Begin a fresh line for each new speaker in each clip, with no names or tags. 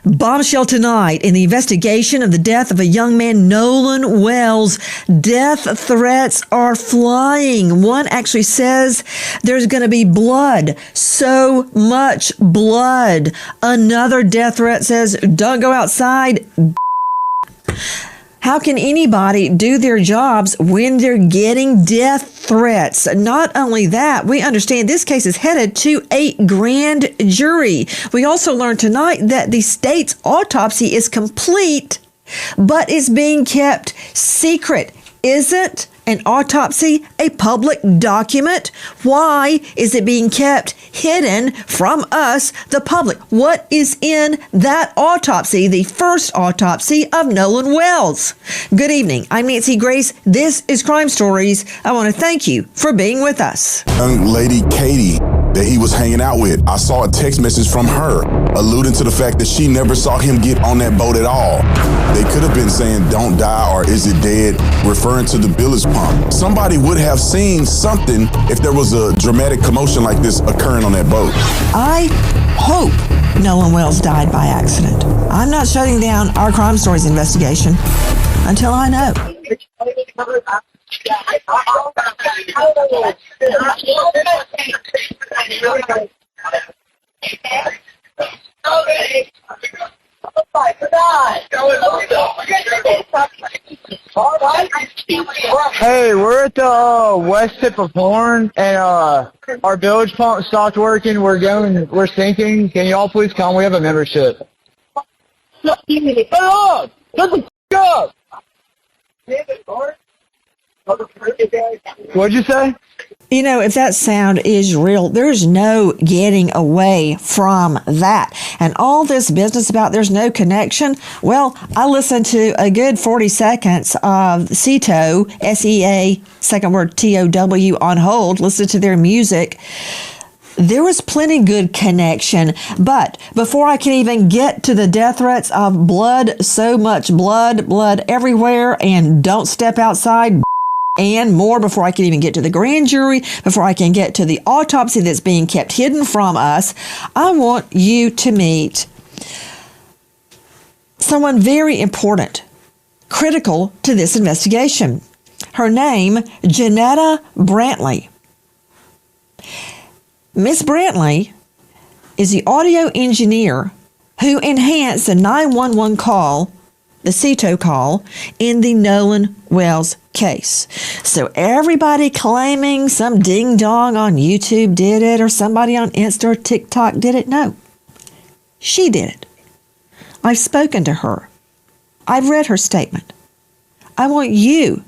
Bombshell tonight in the investigation of the death of a young man, Nolan Wells. Death threats are flying. One actually says there's going to be blood, so much blood. Another death threat says, don't go outside. How can anybody do their jobs when they're getting death threats? Not only that, we understand this case is headed to a grand jury. We also learned tonight that the state's autopsy is complete, but is being kept secret. Isn't an autopsy a public document? Why is it being kept hidden from us, the public? What is in that autopsy, the first autopsy of Nolan Wells? Good evening. I'm Nancy Grace. This is Crime Stories. I want to thank you for being with us.
Young lady Katie that he was hanging out with, I saw a text message from her alluding to the fact that she never saw him get on that boat at all. They could have been saying, don't die, or is it dead, referring to the bilge pump. Somebody would have seen something if there was a dramatic commotion like this occurring on that boat.
I hope Nolan Wells died by accident. I'm not shutting down our Crime Stories investigation until I know.
Hey, we're at the west tip of Horn, and our bilge pump stopped working. We're sinking. Can you all please come? We have a membership. Hey, up! Shut the f*** up! What'd you say?
You know, if that sound is real, there's no getting away from that. And all this business about there's no connection, well, I listened to a good 40 seconds of SETO, S-E-A, second word T-O-W, on hold, listened to their music. There was plenty good connection, but before I can even get to the death threats of blood, so much blood everywhere, and don't step outside, and more, before I can even get to the grand jury, before I can get to the autopsy that's being kept hidden from us, I want you to meet someone very important, critical to this investigation. Her name, Janetta Brantley. Miss Brantley is the audio engineer who enhanced the 911 call, the SETO call, in the Nolan Wells case. So everybody claiming some ding-dong on YouTube did it, or somebody on Insta or TikTok did it, no. She did it. I've spoken to her. I've read her statement. I want you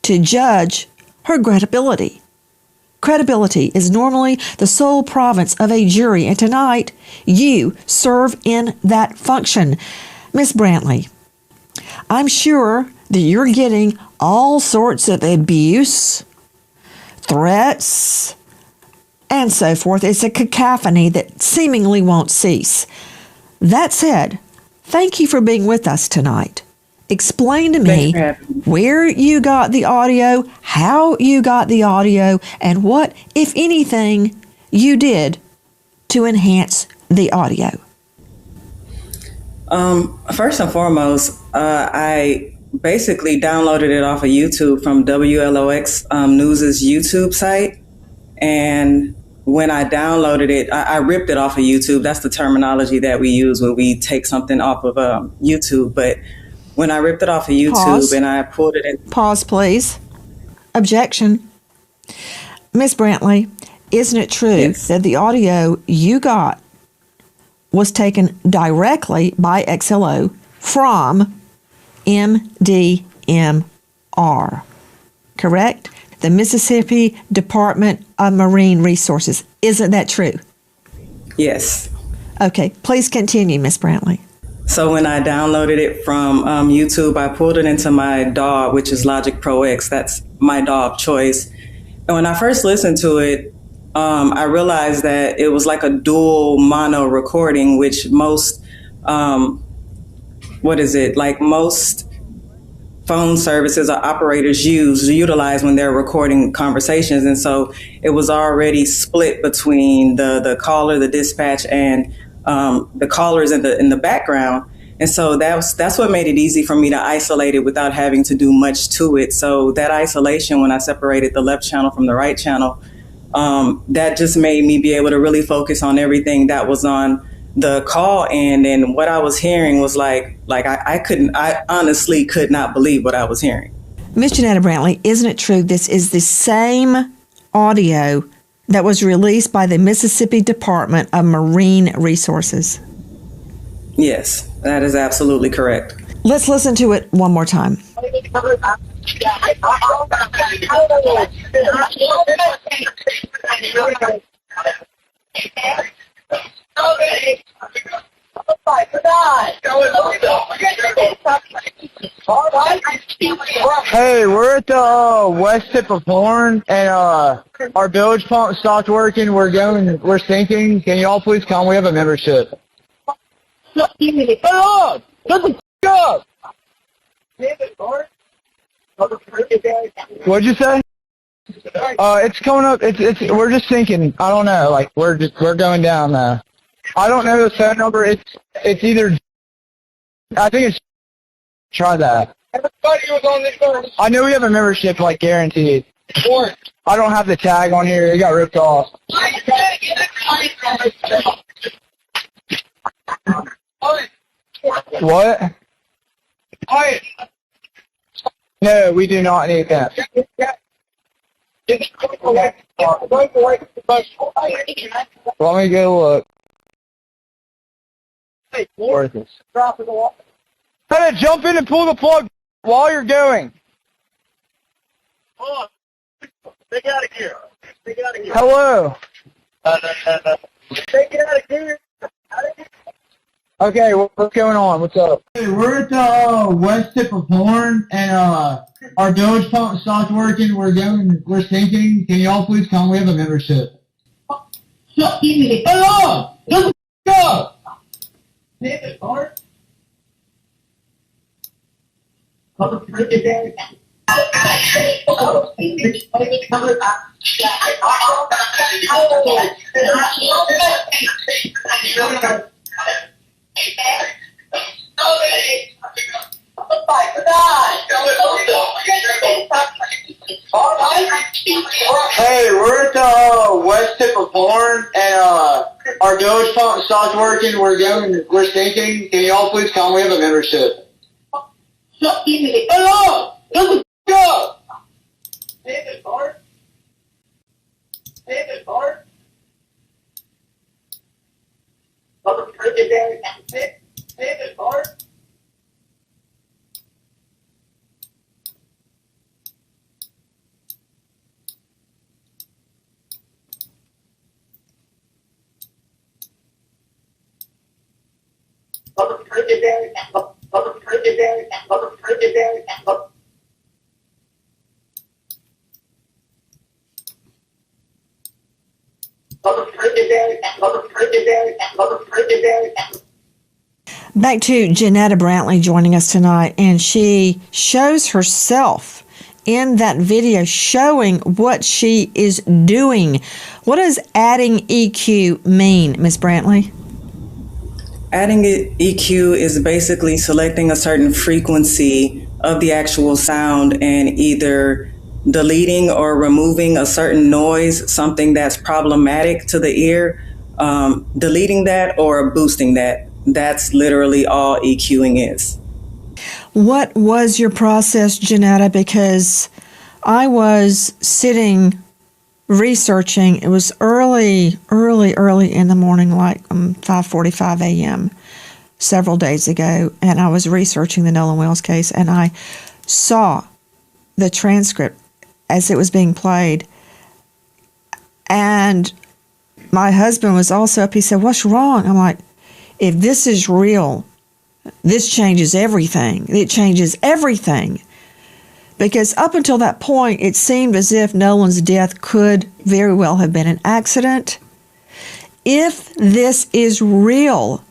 to judge her credibility. Credibility is normally the sole province of a jury, and tonight you serve in that function. Miss Brantley, I'm sure that you're getting all sorts of abuse, threats, and so forth. It's a cacophony that seemingly won't cease. That said, thank you for being with us tonight. Explain to me where you got the audio, how you got the audio, and what, if anything, you did to enhance the audio.
First and foremost, I basically downloaded it off of YouTube from WLOX News's YouTube site. And when I downloaded it, I ripped it off of YouTube. That's the terminology that we use when we take something off of YouTube. But when I ripped it off of YouTube, Pause. And I pulled it in.
Pause, please. Objection. Miss Brantley, isn't it true that the audio you got was taken directly by XLO from MDMR, correct? The Mississippi Department of Marine Resources. Isn't that true?
Yes.
Okay, please continue, Miss Brantley.
So when I downloaded it from YouTube, I pulled it into my DAW, which is Logic Pro X. That's my DAW of choice. And when I first listened to it, I realized that it was like a dual mono recording, which most, most phone services or operators utilize when they're recording conversations. And so it was already split between the caller, the dispatch, and the callers in the background. And so that's what made it easy for me to isolate it without having to do much to it. So that isolation, when I separated the left channel from the right channel, that just made me be able to really focus on everything that was on the call end. And what I was hearing was I honestly could not believe what I was hearing.
Miss Janetta Brantley, isn't it true this is the same audio that was released by the Mississippi Department of Marine Resources?
Yes, that is absolutely correct.
Let's listen to it one more time.
Hey, we're at the west tip of Horn, and our bilge pump stopped working. We're sinking. Can you all please come? We have a membership. Hey, up! Shut the up! What'd you say? It's coming up. We're just sinking. I don't know. We're going down now. I don't know the phone number. It's either. I think it's. Try that. Everybody was on this phone. I know we have a membership, guaranteed. I don't have the tag on here. It got ripped off. What? No, we do not need that. Let me go look. Worthless. How to jump in and pull the plug while you're going. Take it out of here. Hello. Take it out of here. Okay, what's going on? What's up? Hey, we're at the west tip of Horn, and our bilge pump stopped working. We're sinking. Can you all please come? We have a membership. Hello! Shut the up! Hey, we're at the west tip of Horn, and our bilge pump stopped working. We're sinking. Can you all please come? We have a membership. Hello! Shut the up! David Bart? David Bart? David Bart?
Back to Janetta Brantley joining us tonight, and she shows herself in that video showing what she is doing. What does adding EQ mean, Ms. Brantley?
Adding EQ is basically selecting a certain frequency of the actual sound and either deleting or removing a certain noise, something that's problematic to the ear, deleting that or boosting that. That's literally all EQing is.
What was your process, Janetta? Because I was sitting researching. It was early in the morning, 5:45 a.m. several days ago, and I was researching the Nolan Wells case, and I saw the transcript as it was being played. And my husband was also up. He said, "What's wrong?" I'm like, if this is real, this changes everything. It changes everything. Because up until that point, it seemed as if Nolan's death could very well have been an accident. If this is real,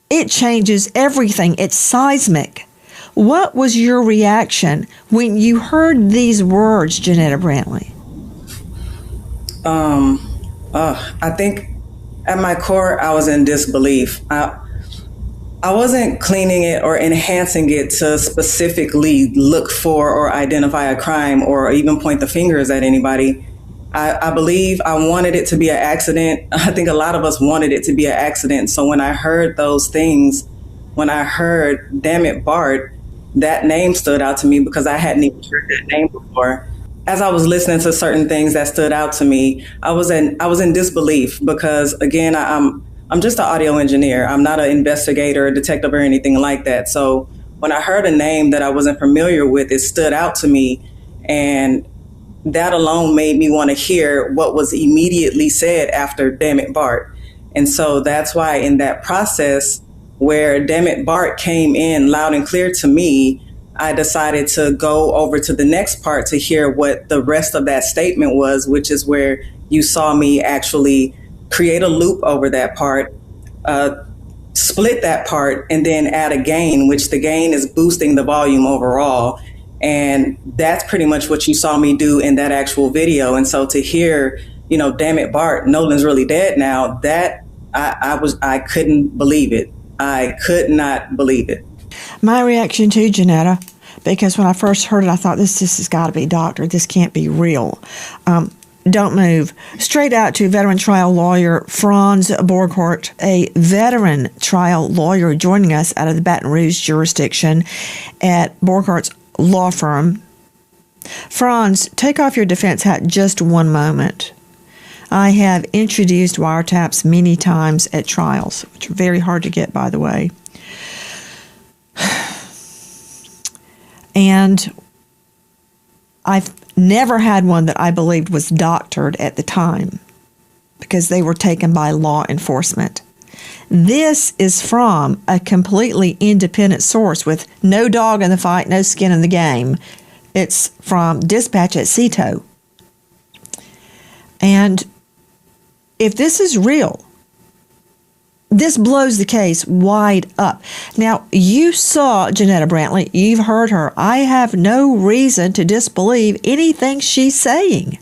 it changes everything. It's seismic. What was your reaction when you heard these words, Janetta Brantley?
I think At my core, I was in disbelief. I wasn't cleaning it or enhancing it to specifically look for or identify a crime or even point the fingers at anybody. I believe I wanted it to be an accident. I think a lot of us wanted it to be an accident. So when I heard those things, when I heard "Damn it, Bart," that name stood out to me because I hadn't even heard that name before. As I was listening to certain things that stood out to me, I was in disbelief because, again, I'm just an audio engineer. I'm not an investigator, detective, or anything like that. So when I heard a name that I wasn't familiar with, it stood out to me, and that alone made me want to hear what was immediately said after "Damn it, Bart." And so that's why in that process where "Damn it, Bart" came in loud and clear to me, I decided to go over to the next part to hear what the rest of that statement was, which is where you saw me actually create a loop over that part, split that part, and then add a gain, which the gain is boosting the volume overall. And that's pretty much what you saw me do in that actual video. And so to hear, "Damn it, Bart, Nolan's really dead now," that I couldn't believe it. I could not believe it.
My reaction too, Janetta, because when I first heard it, I thought this has got to be doctored. This can't be real. Don't move. Straight out to veteran trial lawyer Franz Borghardt, a veteran trial lawyer joining us out of the Baton Rouge jurisdiction at Borghardt's law firm. Franz, take off your defense hat just one moment. I have introduced wiretaps many times at trials, which are very hard to get, by the way. And I've never had one that I believed was doctored at the time because they were taken by law enforcement. This is from a completely independent source with no dog in the fight, no skin in the game. It's from Dispatch at CETO. And if this is real, this blows the case wide up. Now, you saw Janetta Brantley. You've heard her. I have no reason to disbelieve anything she's saying.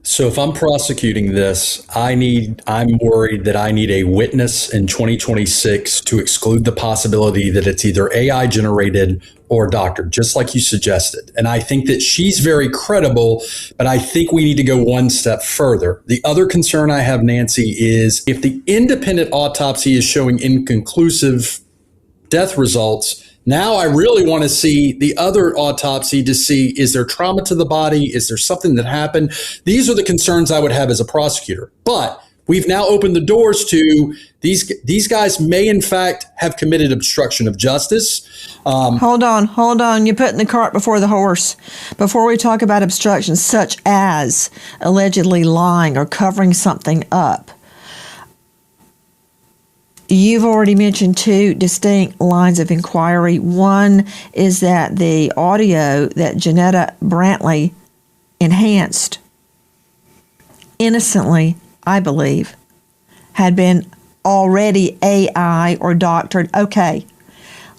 So if I'm prosecuting this, I'm worried that I need a witness in 2026 to exclude the possibility that it's either AI generated or doctored, just like you suggested. And I think that she's very credible, but I think we need to go one step further. The other concern I have, Nancy, is if the independent autopsy is showing inconclusive death results, now I really want to see the other autopsy to see, is there trauma to the body? Is there something that happened? These are the concerns I would have as a prosecutor. But we've now opened the doors to these guys may in fact have committed obstruction of justice.
Hold on. You're putting the cart before the horse. Before we talk about obstructions such as allegedly lying or covering something up, you've already mentioned two distinct lines of inquiry. One is that the audio that Janetta Brantley enhanced innocently, I believe, had been already AI or doctored. Okay,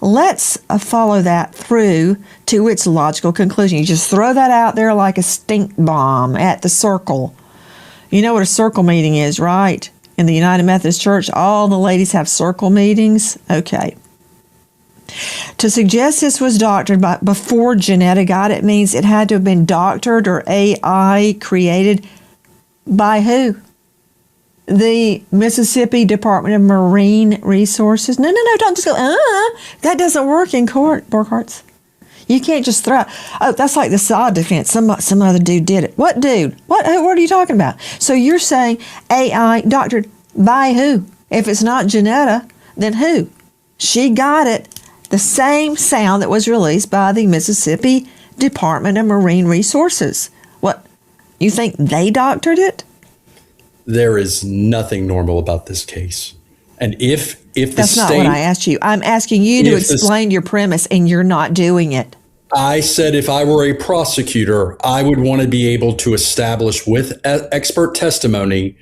let's follow that through to its logical conclusion. You just throw that out there like a stink bomb at the circle. You know what a circle meeting is, right? In the United Methodist Church, all the ladies have circle meetings. Okay. To suggest this was doctored before Janetta got it means it had to have been doctored or AI created by who? The Mississippi Department of Marine Resources. No, don't just go, that doesn't work in court, Borghardt's. You can't just throw, that's like the sod defense. Some other dude did it. What dude? What are you talking about? So you're saying AI doctored by who? If it's not Janetta, then who? She got it. The same sound that was released by the Mississippi Department of Marine Resources. What? You think they doctored it?
There is nothing normal about this case. And if the
That's not what I asked you. I'm asking you to explain your premise, and you're not doing it.
I said if I were a prosecutor, I would want to be able to establish with expert testimony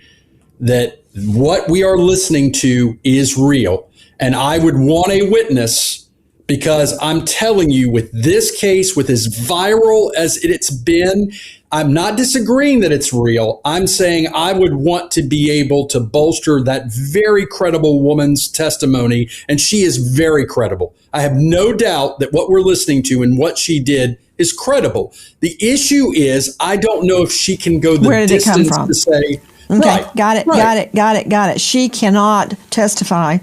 that what we are listening to is real. And I would want a witness because I'm telling you, with this case, with as viral as it's been, I'm not disagreeing that it's real. I'm saying I would want to be able to bolster that very credible woman's testimony, and she is very credible. I have no doubt that what we're listening to and what she did is credible. The issue is, I don't know if she can go the
Where did it come
distance
from?
to say,
Okay,
right,
got it. She cannot testify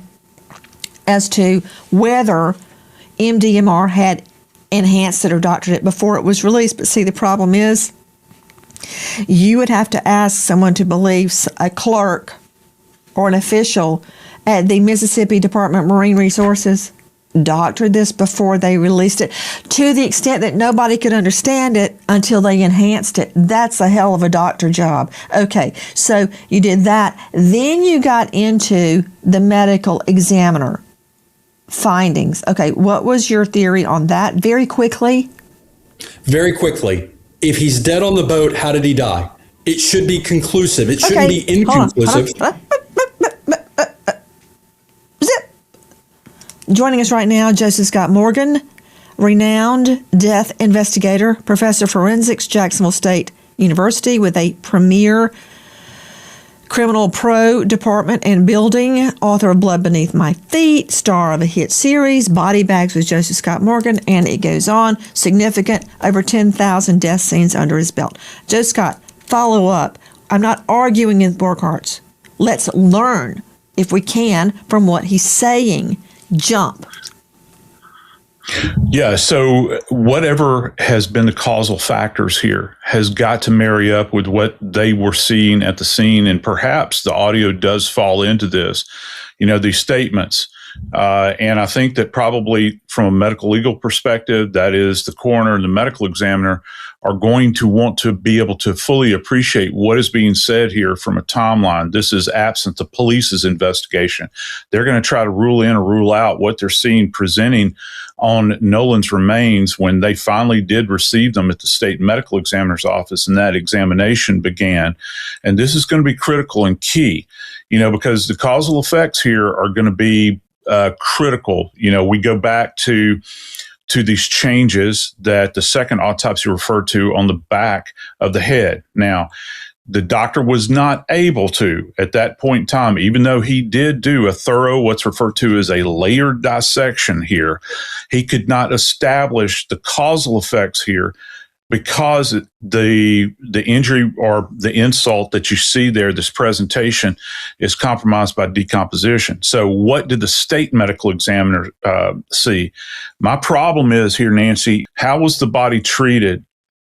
as to whether MDMR had enhanced it or doctored it before it was released. But see, the problem is, you would have to ask someone to believe a clerk or an official at the Mississippi Department of Marine Resources doctored this before they released it, to the extent that nobody could understand it until they enhanced it. That's a hell of a doctor job. Okay, so you did that. Then you got into the medical examiner findings. Okay, what was your theory on that? Very quickly.
If he's dead on the boat, how did he die? It should be conclusive. It shouldn't be inconclusive.
Zip. Joining us right now, Joseph Scott Morgan, renowned death investigator, professor of forensics, Jacksonville State University, with a premier criminal pro department and building, author of Blood Beneath My Feet, star of a hit series, Body Bags with Joseph Scott Morgan, and it goes on. Significant, over 10,000 death scenes under his belt. Joe Scott, follow up. I'm not arguing with Burkhart's. Let's learn, if we can, from what he's saying. Jump.
Yeah, so whatever has been the causal factors here has got to marry up with what they were seeing at the scene, and perhaps the audio does fall into this, these statements. And I think that probably from a medical legal perspective, that is the coroner and the medical examiner are going to want to be able to fully appreciate what is being said here from a timeline. This is absent the police's investigation. They're going to try to rule in or rule out what they're seeing presenting on Nolan's remains when they finally did receive them at the state medical examiner's office and that examination began. And this is going to be critical and key, because the causal effects here are going to be critical. We go back to these changes that the second autopsy referred to on the back of the head. Now, the doctor was not able to, at that point in time, even though he did do a thorough, what's referred to as a layered dissection here, he could not establish the causal effects here because the injury or the insult that you see there, this presentation, is compromised by decomposition. So what did the state medical examiner see? My problem is here, Nancy, how was the body treated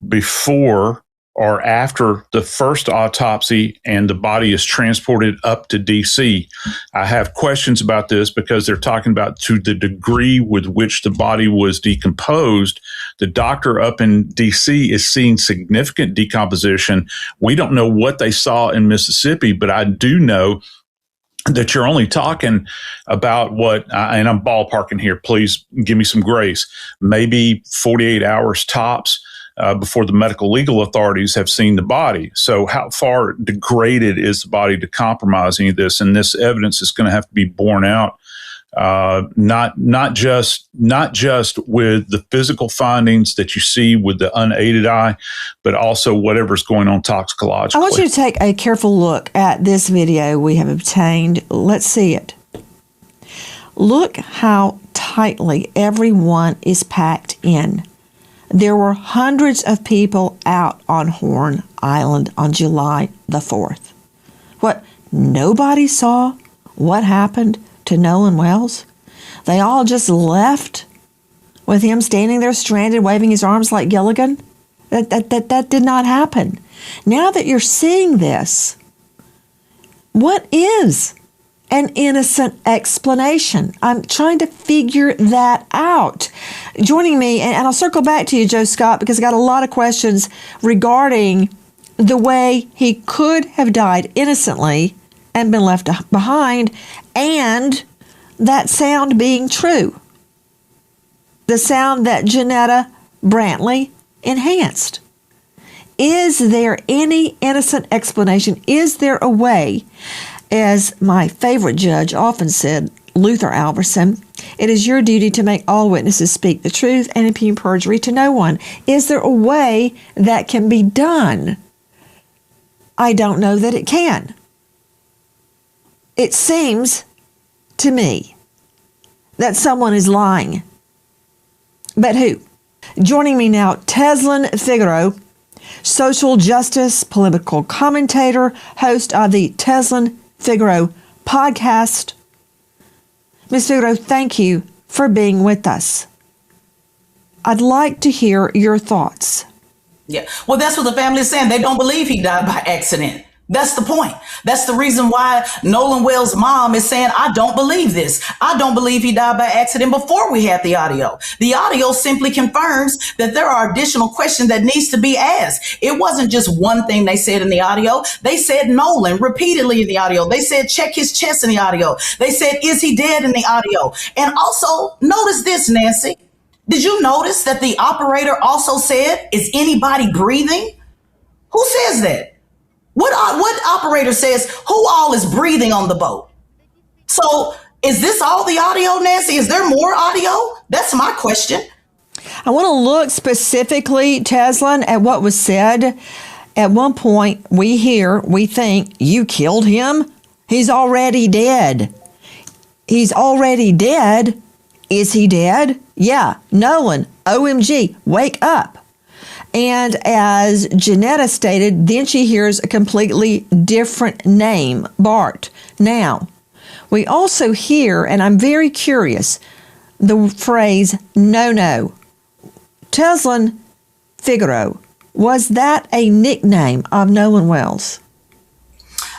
before or after the first autopsy and the body is transported up to DC? I have questions about this because they're talking about to the degree with which the body was decomposed. The doctor up in DC is seeing significant decomposition. We don't know what they saw in Mississippi, but I do know that you're only talking about and I'm ballparking here, please give me some grace, maybe 48 hours tops. Before the medical legal authorities have seen the body. So how far degraded is the body to compromise any of this? And this evidence is going to have to be borne out, not just with the physical findings that you see with the unaided eye, but also whatever's going on toxicologically.
I want you to take a careful look at this video we have obtained. Let's see it. Look how tightly everyone is packed in. There were hundreds of people out on Horn Island on July the 4th. What, nobody saw what happened to Nolan Wells? They all just left with him standing there stranded, waving his arms like Gilligan? That did not happen. Now that you're seeing this, what is an innocent explanation? I'm trying to figure that out. Joining me, and I'll circle back to you, Joe Scott, because I got a lot of questions regarding the way he could have died innocently and been left behind, and that sound being true. The sound that Janetta Brantley enhanced. Is there any innocent explanation? Is there a way, as my favorite judge often said, Luther Alverson, It is your duty to make all witnesses speak the truth and impugn perjury to no one. Is there a way that can be done? I don't know that it can. It seems to me that someone is lying. But who? Joining me now, Teslin Figaro, social justice, political commentator, host of the Teslin Figaro podcast. Ms. Figaro, thank you for being with us. I'd like to hear your thoughts.
Yeah, well, that's what the family is saying. They don't believe he died by accident. That's the point. That's the reason why Nolan Wells' mom is saying, I don't believe this. I don't believe he died by accident before we had the audio. The audio simply confirms that there are additional questions that needs to be asked. It wasn't just one thing they said in the audio. They said Nolan repeatedly in the audio. They said check his chest in the audio. They said, is he dead in the audio? And also notice this, Nancy. Did you notice that the operator also said, is anybody breathing? Who says that? What operator says who all is breathing on the boat? So is this all the audio, Nancy? Is there more audio? That's my question.
I want to look specifically, Teslin, at what was said. At one point, we think, you killed him? He's already dead. He's already dead? Is he dead? Yeah. Nolan, OMG, wake up. And as Janetta stated, then she hears a completely different name, Bart. Now, we also hear, and I'm very curious, the phrase, no. Teslin Figaro, was that a nickname of Nolan Wells?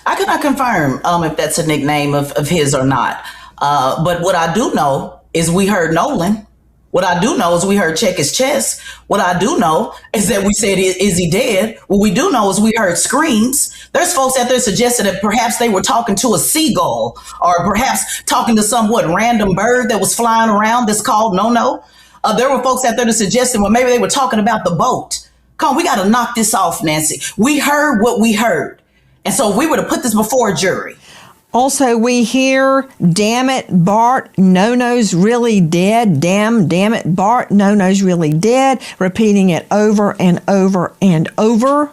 I cannot confirm if that's a nickname of his or not. But what I do know is we heard Nolan. What I do know is we heard check his chest. What I do know is that we said, is he dead? What we do know is we heard screams. There's folks out there suggesting that perhaps they were talking to a seagull or perhaps talking to some random bird that was flying around that's called No. There were folks out there that suggested, well, maybe they were talking about the boat. Come on, we got to knock this off, Nancy. We heard what we heard. And so if we were to put this before a jury.
Also, we hear, damn it, Bart, No-No's really dead. Damn it, Bart, No-No's really dead. Repeating it over and over and over.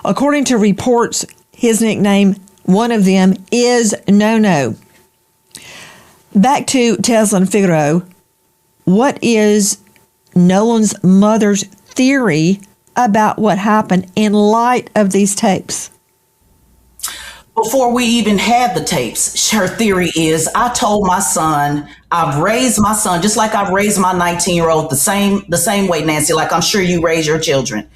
According to reports, his nickname, one of them, is No. Back to Teslin Figaro. What is Nolan's mother's theory about what happened in light of these tapes?
Before we even had the tapes, her theory is, I told my son, I've raised my son just like I've raised my 19-year-old the same way, Nancy, like I'm sure you raise your children.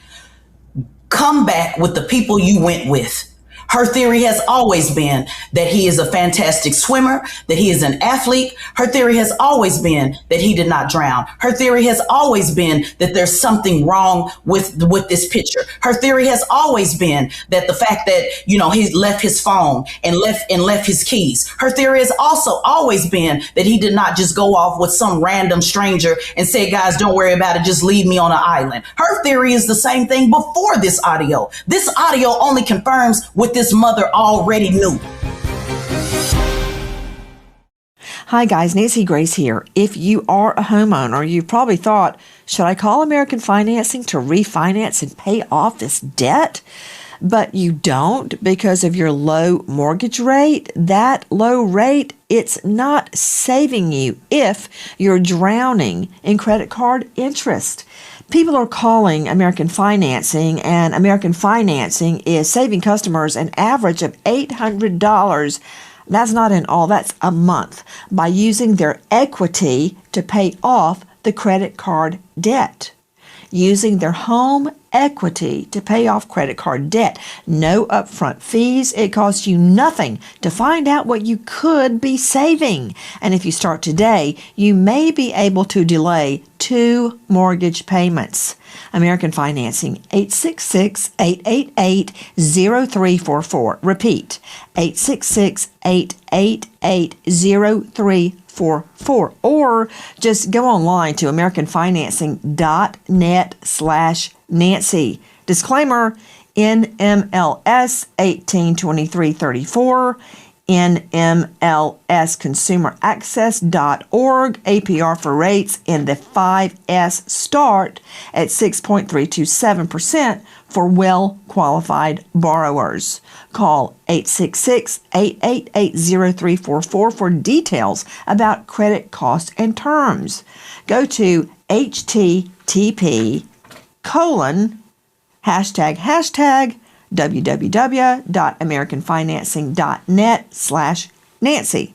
Come back with the people you went with. Her theory has always been that he is a fantastic swimmer, that he is an athlete. Her theory has always been that he did not drown. Her theory has always been that there's something wrong with this picture. Her theory has always been that the fact that, he left his phone and left his keys. Her theory has also always been that he did not just go off with some random stranger and say, guys, don't worry about it. Just leave me on an island. Her theory is the same thing before this audio. This audio only confirms what this mother already knew.
Hi guys, Nancy Grace here. If you are a homeowner, you've probably thought, should I call American Financing to refinance and pay off this debt? But you don't because of your low mortgage rate. That low rate, it's not saving you if you're drowning in credit card interest. People are calling American Financing, and American Financing is saving customers an average of $800. That's not in all, that's a month, by using their equity to pay off the credit card debt. Using their home equity to pay off credit card debt. No upfront fees. It costs you nothing to find out what you could be saving. And if you start today, you may be able to delay 2 mortgage payments. American Financing, 866-888-0344. Repeat, 866-888-0344. Or just go online to americanfinancing.net/Nancy. Disclaimer, NMLS 182334, nmlsconsumeraccess.org. APR for rates in the 5S start at 6.327% for well-qualified borrowers. Call 866-888-0344 for details about credit costs and terms. Go to http:// www.americanfinancing.net/Nancy.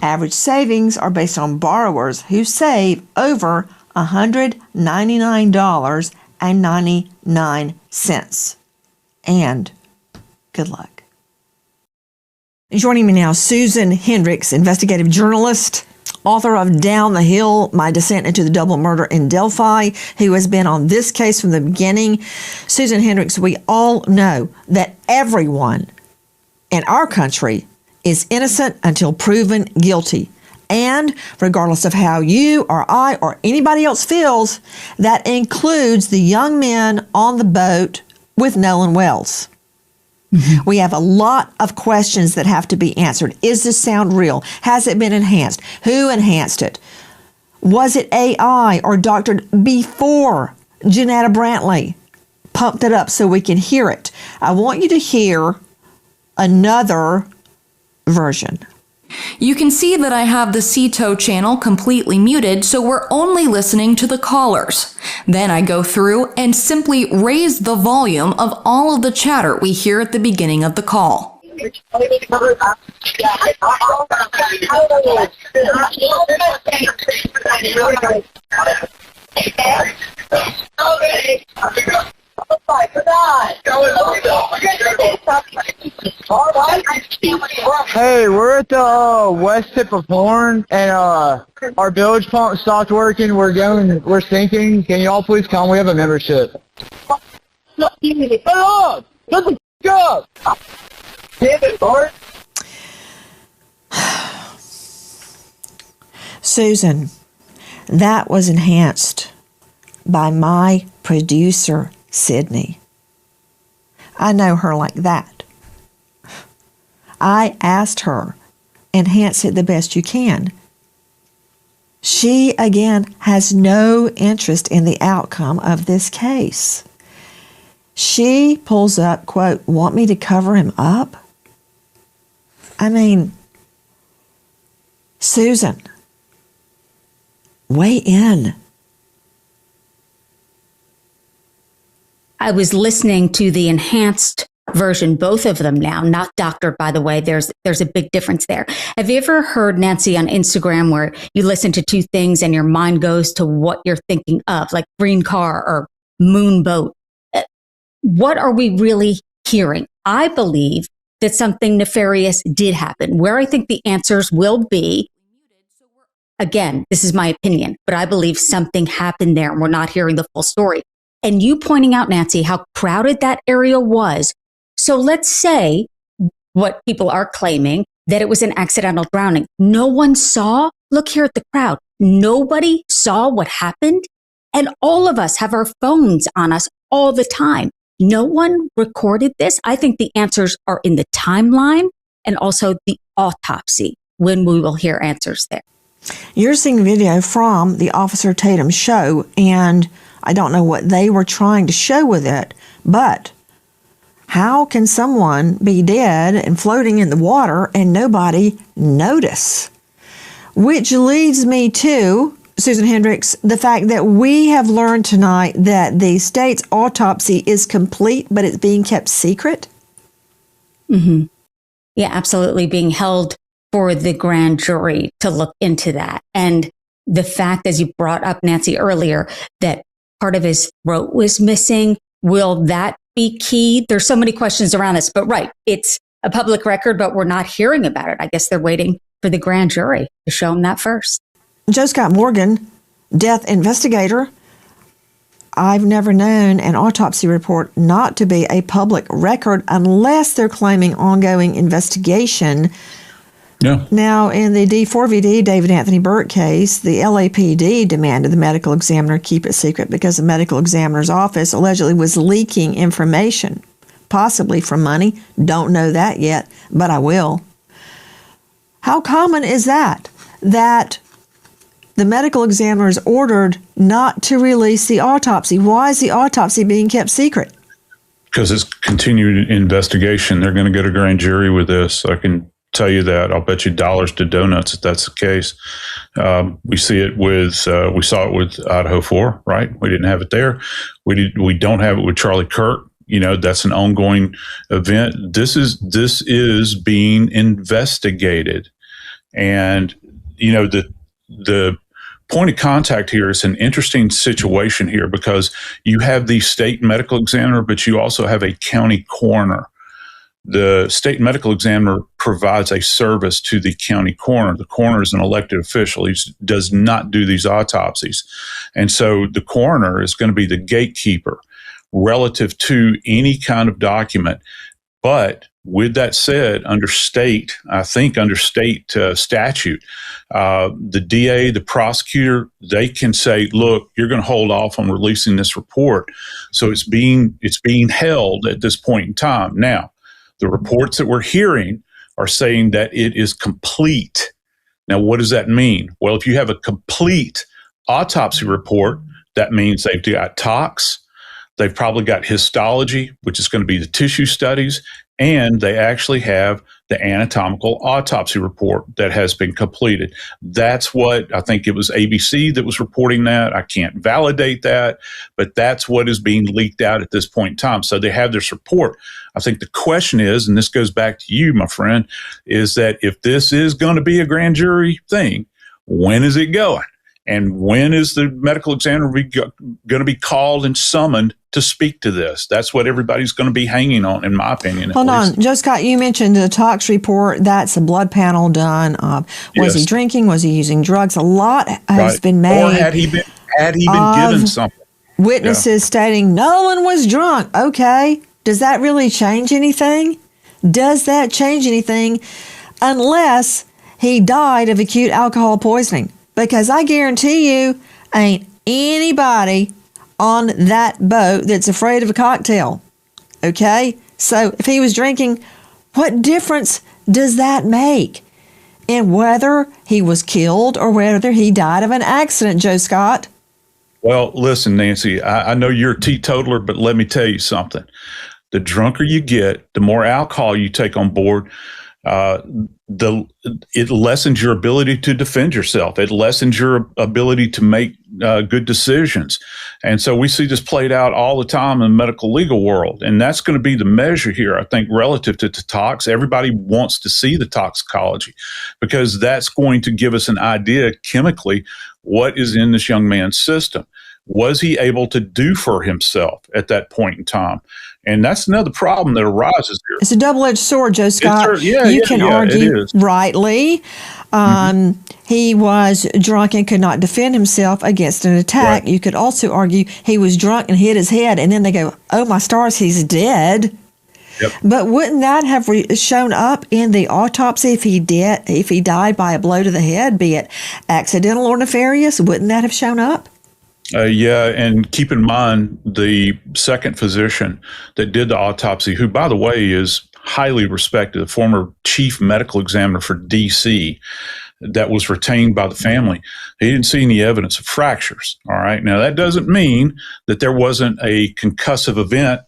Average savings are based on borrowers who save over $199.99. And good luck. Joining me now, Susan Hendricks, investigative journalist, author of Down the Hill, My Descent into the Double Murder in Delphi, who has been on this case from the beginning. Susan Hendricks, we all know that everyone in our country is innocent until proven guilty. And regardless of how you or I or anybody else feels, that includes the young men on the boat with Nolan Wells. Mm-hmm. We have a lot of questions that have to be answered. Is this sound real? Has it been enhanced? Who enhanced it? Was it AI or doctored before Janetta Brantley pumped it up so we can hear it? I want you to hear another version.
You can see that I have the CTO channel completely muted, so we're only listening to the callers. Then I go through and simply raise the volume of all of the chatter we hear at the beginning of the call.
Hey, we're at the west tip of Horn, and our bilge pump stopped working. We're sinking. Can y'all please come? We have a membership. Hey, up! Shut the f*** up! Damn it, Bart.
Susan, that was enhanced by my producer, Sydney. I know her like that. I asked her, enhance it the best you can. She, again, has no interest in the outcome of this case. She pulls up, quote, want me to cover him up? I mean, Susan, weigh in.
I was listening to the enhanced version, both of them now, not doctored, by the way. There's a big difference there. Have you ever heard, Nancy, on Instagram where you listen to two things and your mind goes to what you're thinking of, like green car or moon boat? What are we really hearing? I believe that something nefarious did happen. Where I think the answers will be, again, this is my opinion, but I believe something happened there and we're not hearing the full story. And you pointing out, Nancy, how crowded that area was. So let's say what people are claiming, that it was an accidental drowning. No one saw. Look here at the crowd. Nobody saw what happened. And all of us have our phones on us all the time. No one recorded this. I think the answers are in the timeline and also the autopsy, when we will hear answers there.
You're seeing video from the Officer Tatum show, and I don't know what they were trying to show with it, but how can someone be dead and floating in the water and nobody notice? Which leads me to, Susan Hendricks, the fact that we have learned tonight that the state's autopsy is complete, but it's being kept secret.
Mm-hmm. Yeah, absolutely. Being held for the grand jury to look into that. And the fact, as you brought up, Nancy, earlier, that part of his throat was missing, will that be key? There's so many questions around this, but right, it's a public record, but we're not hearing about it. I guess they're waiting for the grand jury to show them that first.
Joe Scott Morgan, death investigator. I've never known an autopsy report not to be a public record unless they're claiming ongoing investigation.
Yeah.
Now, in the D4VD David Anthony Burt case, the LAPD demanded the medical examiner keep it secret because the medical examiner's office allegedly was leaking information possibly for money. Don't know that yet, but I will. How common is that? That the medical examiner is ordered not to release the autopsy. Why is the autopsy being kept secret?
Because it's continued investigation. They're going to go to grand jury with this. I can tell you that. I'll bet you dollars to donuts if that's the case. We see it with, we saw it with Idaho 4, right? We didn't have it there. We don't have it with Charlie Kirk. You know, that's an ongoing event. This is being investigated. And, you know, the point of contact here is an interesting situation here because you have the state medical examiner, but you also have a county coroner. The state medical examiner provides a service to the county coroner. The coroner is an elected official. He does not do these autopsies. And so the coroner is going to be the gatekeeper relative to any kind of document. But with that said, under state statute, the DA, the prosecutor, they can say, look, you're going to hold off on releasing this report. So it's being held at this point in time. Now, the reports that we're hearing are saying that it is complete. Now, what does that mean? Well, if you have a complete autopsy report, that means they've got tox, they've probably got histology, which is going to be the tissue studies, and they actually have the anatomical autopsy report that has been completed. That's what, I think it was ABC that was reporting that. I can't validate that, but that's what is being leaked out at this point in time. So they have this report. I think the question is, and this goes back to you, my friend, is that if this is going to be a grand jury thing, when is it going? And when is the medical examiner going to be called and summoned to speak to this? That's what everybody's going to be hanging on, in my opinion.
Hold on. Joe Scott, you mentioned the tox report. That's a blood panel done. Was he drinking? Was he using drugs? A lot has been made.
Or had he been given something?
Witnesses stating Nolan was drunk. Okay. Does that really change anything? Does that change anything unless he died of acute alcohol poisoning? Because I guarantee you ain't anybody on that boat that's afraid of a cocktail. Okay? So if he was drinking, what difference does that make in whether he was killed or whether he died of an accident, Joe Scott?
Well, listen, Nancy, I know you're a teetotaler, but let me tell you something. The drunker you get, the more alcohol you take on board, it lessens your ability to defend yourself. It lessens your ability to make good decisions. And so we see this played out all the time in the medical legal world. And that's going to be the measure here, I think, relative to tox. Everybody wants to see the toxicology because that's going to give us an idea chemically what is in this young man's system. Was he able to do for himself at that point in time? And that's another problem that arises here.
It's a double-edged sword, Joe Scott. You can argue rightly. He was drunk and could not defend himself against an attack. Right. You could also argue he was drunk and hit his head, and then they go, oh, my stars, he's dead. Yep. But wouldn't that have shown up in the autopsy if he died by a blow to the head, be it accidental or nefarious? Wouldn't that have shown up?
And keep in mind the second physician that did the autopsy, who, by the way, is highly respected, the former chief medical examiner for D.C., that was retained by the family. He didn't see any evidence of fractures. All right. Now, that doesn't mean that there wasn't a concussive event.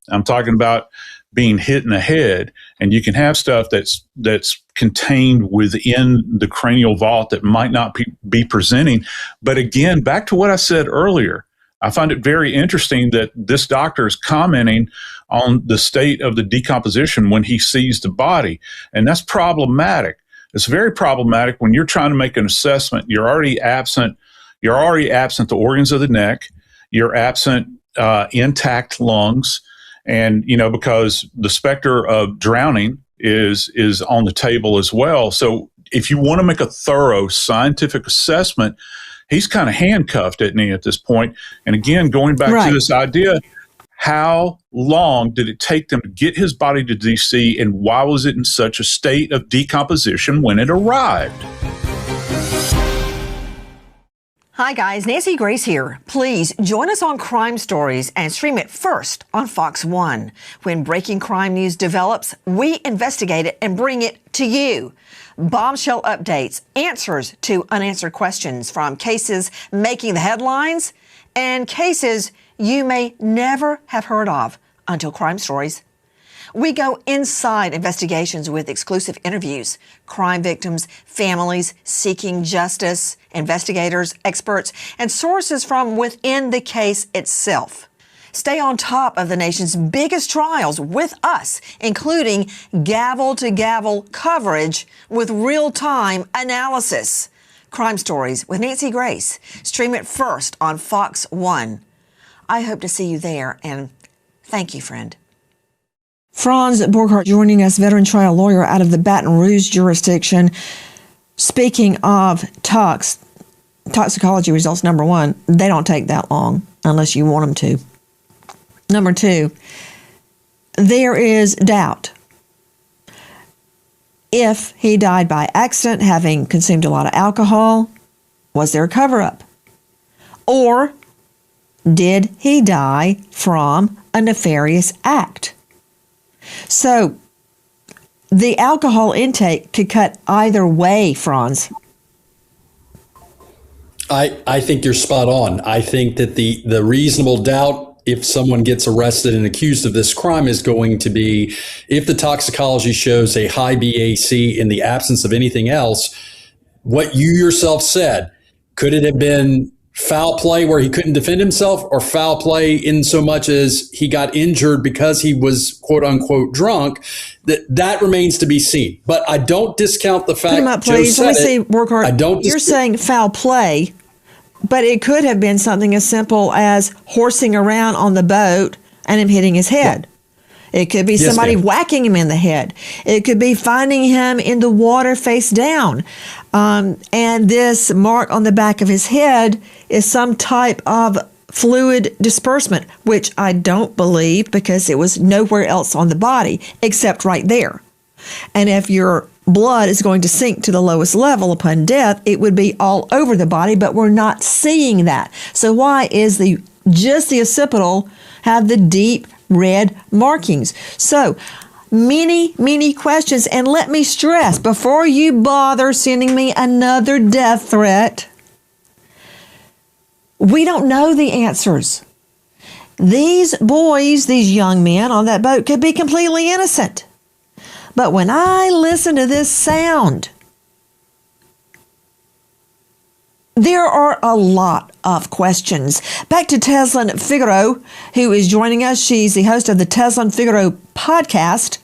I'm talking about being hit in the head, and you can have stuff that's contained within the cranial vault that might not be presenting. But again, back to what I said earlier, I find it very interesting that this doctor is commenting on the state of the decomposition when he sees the body, and that's problematic. It's very problematic when you're trying to make an assessment. You're already absent the organs of the neck. You're absent intact lungs. And, because the specter of drowning is on the table as well. So if you want to make a thorough scientific assessment, he's kind of handcuffed, isn't he, at this point? And again, going back to this idea, how long did it take them to get his body to DC, and why was it in such a state of decomposition when it arrived?
Hi guys, Nancy Grace here. Please join us on Crime Stories and stream it first on Fox 1. When breaking crime news develops, we investigate it and bring it to you. Bombshell updates, answers to unanswered questions from cases making the headlines and cases you may never have heard of until Crime Stories. We go inside investigations with exclusive interviews, crime victims, families seeking justice, investigators, experts, and sources from within the case itself. Stay on top of the nation's biggest trials with us, including gavel-to-gavel coverage with real-time analysis. Crime Stories with Nancy Grace. Stream it first on Fox 1. I hope to see you there, and thank you, friend. Franz Borghardt joining us, veteran trial lawyer out of the Baton Rouge jurisdiction. Speaking of toxicology results, number one, they don't take that long unless you want them to. Number two, there is doubt. If he died by accident, having consumed a lot of alcohol, was there a cover-up? Or did he die from a nefarious act? So, the alcohol intake could cut either way, Franz.
I think you're spot on. I think that the reasonable doubt, if someone gets arrested and accused of this crime, is going to be if the toxicology shows a high BAC in the absence of anything else. What you yourself said, could it have been foul play where he couldn't defend himself, or foul play in so much as he got injured because he was quote unquote drunk? That remains to be seen. But I don't discount the fact.
Put him up, please. Let me see, Borghardt. You're saying foul play, but it could have been something as simple as horsing around on the boat and him hitting his head. It could be somebody whacking him in the head. It could be finding him in the water face down. And this mark on the back of his head is some type of fluid disbursement, which I don't believe, because it was nowhere else on the body except right there. And if your blood is going to sink to the lowest level upon death, it would be all over the body, but we're not seeing that. So why is just the occipital have the deep red markings? So many questions. And let me stress, before you bother sending me another death threat, we don't know the answers. These boys, these young men on that boat could be completely innocent. But when I listen to this sound, there are a lot of questions. Back to Teslin Figaro, who is joining us. She's the host of the Teslin Figaro podcast.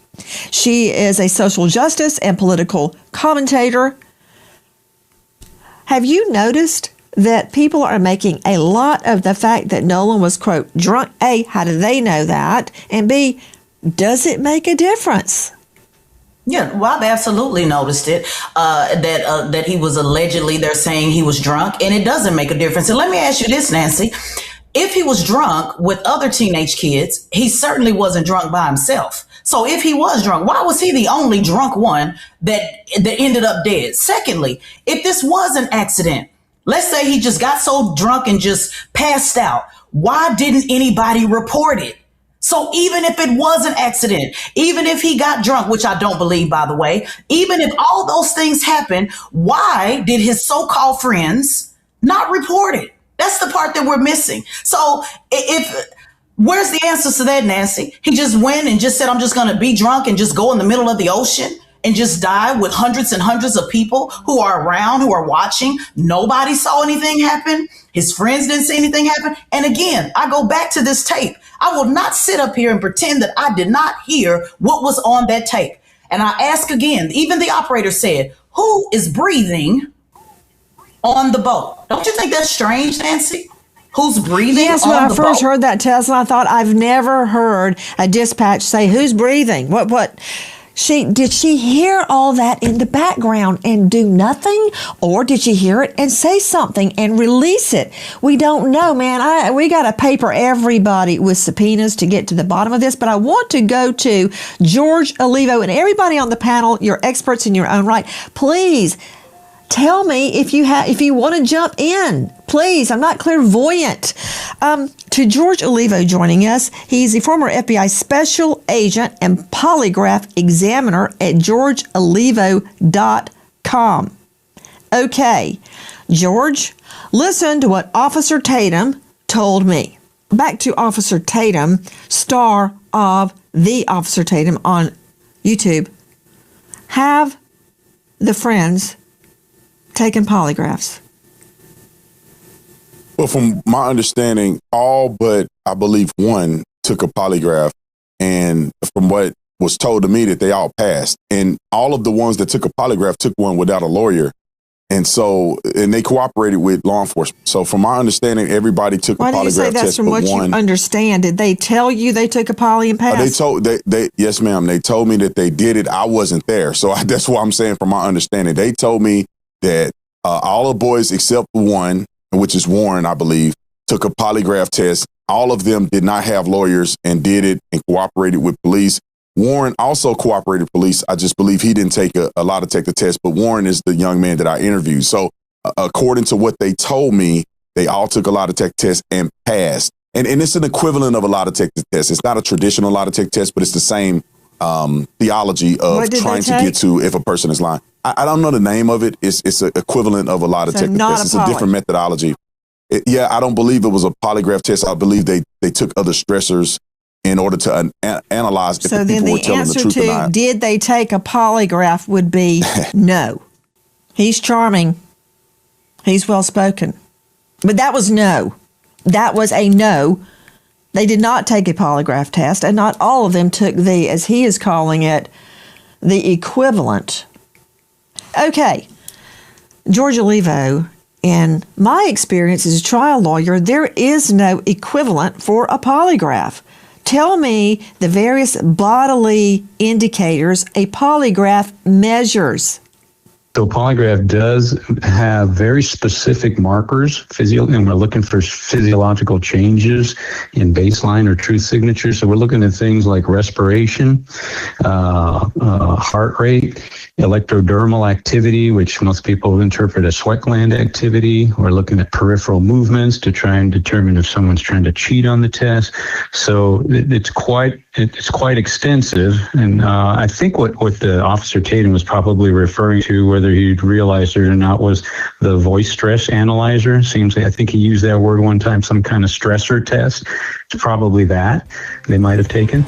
She is a social justice and political commentator. Have you noticed that people are making a lot of the fact that Nolan was, quote, drunk? A, how do they know that? And B, does it make a difference?
Yeah, well, I've absolutely noticed it, that he was allegedly, they're saying he was drunk, and it doesn't make a difference. And let me ask you this, Nancy. If he was drunk with other teenage kids, he certainly wasn't drunk by himself. So if he was drunk, why was he the only drunk one that ended up dead? Secondly, if this was an accident, let's say he just got so drunk and just passed out, why didn't anybody report it? So even if it was an accident, even if he got drunk, which I don't believe, by the way, even if all those things happened, why did his so-called friends not report it? That's the part that we're missing. So where's the answers to that, Nancy? He just went and just said, I'm just going to be drunk and just go in the middle of the ocean and just die with hundreds and hundreds of people who are around, who are watching. Nobody saw anything happen. His friends didn't see anything happen. And again, I go back to this tape. I will not sit up here and pretend that I did not hear what was on that tape. And I ask again, even the operator said, who is breathing on the boat? Don't you think that's strange, Nancy? Who's breathing on the boat? Yes, when I first
heard that, Tesla, I thought, I've never heard a dispatch say, who's breathing? What? Did she hear all that in the background and do nothing? Or did she hear it and say something and release it? We don't know, man. We got to paper everybody with subpoenas to get to the bottom of this. But I want to go to George Olivo and everybody on the panel. You're experts in your own right. Please tell me if you want to jump in. Please, I'm not clairvoyant. To George Olivo joining us. He's the former FBI special agent and polygraph examiner at georgeolivo.com. Okay, George, listen to what Officer Tatum told me. Back to Officer Tatum, star of The Officer Tatum on YouTube. Have the friends taken polygraphs?
Well, from my understanding, all but I believe one took a polygraph, and from what was told to me, that they all passed. And all of the ones that took a polygraph took one without a lawyer. And they cooperated with law enforcement. So from my understanding, everybody took a polygraph test.
Why do you say that's from what you understand? Did they tell you they took a poly and passed?
Yes, ma'am. They told me that they did it. I wasn't there. So that's what I'm saying from my understanding. They told me that all the boys except one, which is Warren, I believe, took a polygraph test. All of them did not have lawyers and did it and cooperated with police. Warren also cooperated with police. I just believe he didn't take a lie detector test, but Warren is the young man that I interviewed. So according to what they told me, they all took a lie detector test and passed. And it's an equivalent of a lie detector test. It's not a traditional lie detector test, but it's the same theology of trying to get to if a person is lying. I don't know the name of it. It's an equivalent of a lie detector test. It's a different methodology. I don't believe it was a polygraph test. I believe they took other stressors in order to analyze if the people were telling the truth or not. So then the answer to
did they take a polygraph would be no. He's charming. He's well-spoken. But that was no. That was a no. They did not take a polygraph test, and not all of them took the, as he is calling it, the equivalent. Okay. George Olivo, in my experience as a trial lawyer, there is no equivalent for a polygraph. Tell me the various bodily indicators a polygraph measures.
So a polygraph does have very specific markers, and we're looking for physiological changes in baseline or truth signature. So we're looking at things like respiration, heart rate, electrodermal activity, which most people interpret as sweat gland activity. We're looking at peripheral movements to try and determine if someone's trying to cheat on the test. So it's quite extensive. And I think what the Officer Tatum was probably referring to, whether he'd realized it or not, was the voice stress analyzer. I think he used that word one time, some kind of stressor test. It's probably that they might have taken.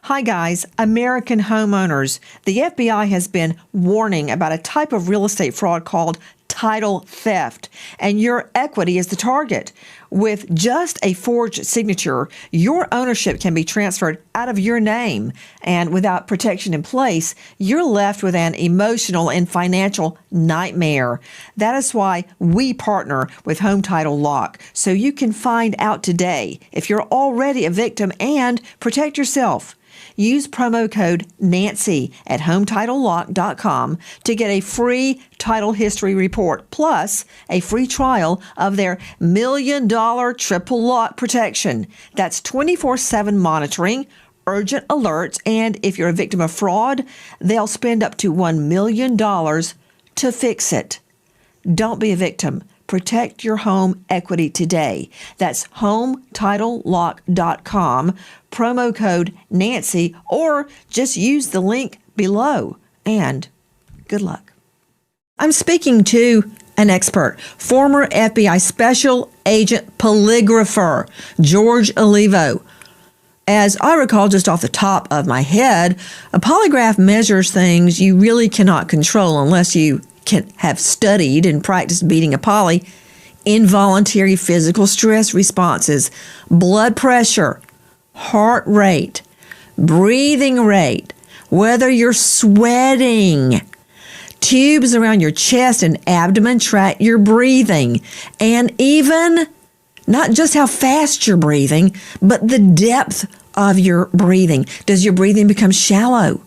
Hi guys, American homeowners. The FBI has been warning about a type of real estate fraud called title theft, and your equity is the target. With just a forged signature, your ownership can be transferred out of your name, and without protection in place, you're left with an emotional and financial nightmare. That is why we partner with Home Title Lock, so you can find out today if you're already a victim and protect yourself. Use promo code Nancy at HometitleLock.com to get a free title history report, plus a free trial of their $1 million triple lock protection. That's 24/7 monitoring, urgent alerts, and if you're a victim of fraud, they'll spend up to $1 million to fix it. Don't be a victim. Protect your home equity today. That's HometitleLock.com, promo code Nancy, or just use the link below. And good luck. I'm speaking to an expert, former FBI special agent polygrapher, George Olivo. As I recall, just off the top of my head, a polygraph measures things you really cannot control unless you can have studied and practiced beating a poly. Involuntary physical stress responses, blood pressure, heart rate, breathing rate, whether you're sweating. Tubes around your chest and abdomen track your breathing, and even not just how fast you're breathing, but the depth of your breathing. Does your breathing become shallow?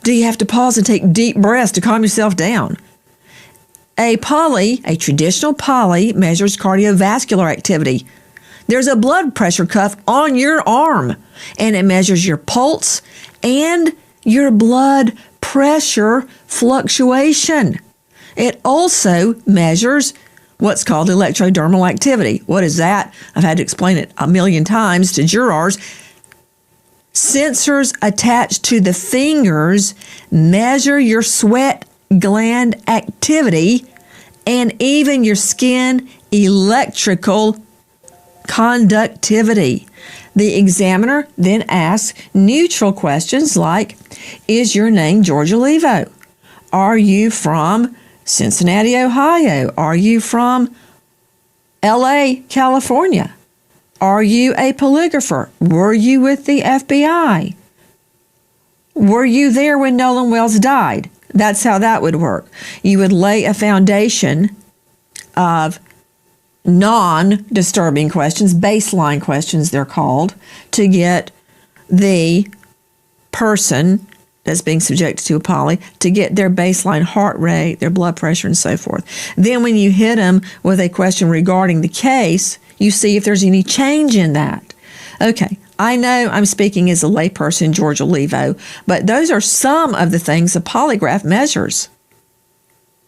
Do you have to pause and take deep breaths to calm yourself down? A traditional poly, measures cardiovascular activity. There's a blood pressure cuff on your arm, and it measures your pulse and your blood pressure fluctuation. It also measures what's called electrodermal activity. What is that? I've had to explain it a million times to jurors. Sensors attached to the fingers measure your sweat gland activity and even your skin electrical conductivity. The examiner then asks neutral questions like, is your name George Olivo? Are you from Cincinnati, Ohio? Are you from LA, California? Are you a polygrapher? Were you with the FBI? Were you there when Nolan Wells died? That's how that would work. You would lay a foundation of non-disturbing questions, baseline questions they're called, to get the person that's being subjected to a poly to get their baseline heart rate, their blood pressure, and so forth. Then when you hit them with a question regarding the case, you see if there's any change in that. Okay, I know I'm speaking as a layperson, George Olivo, but those are some of the things a polygraph measures.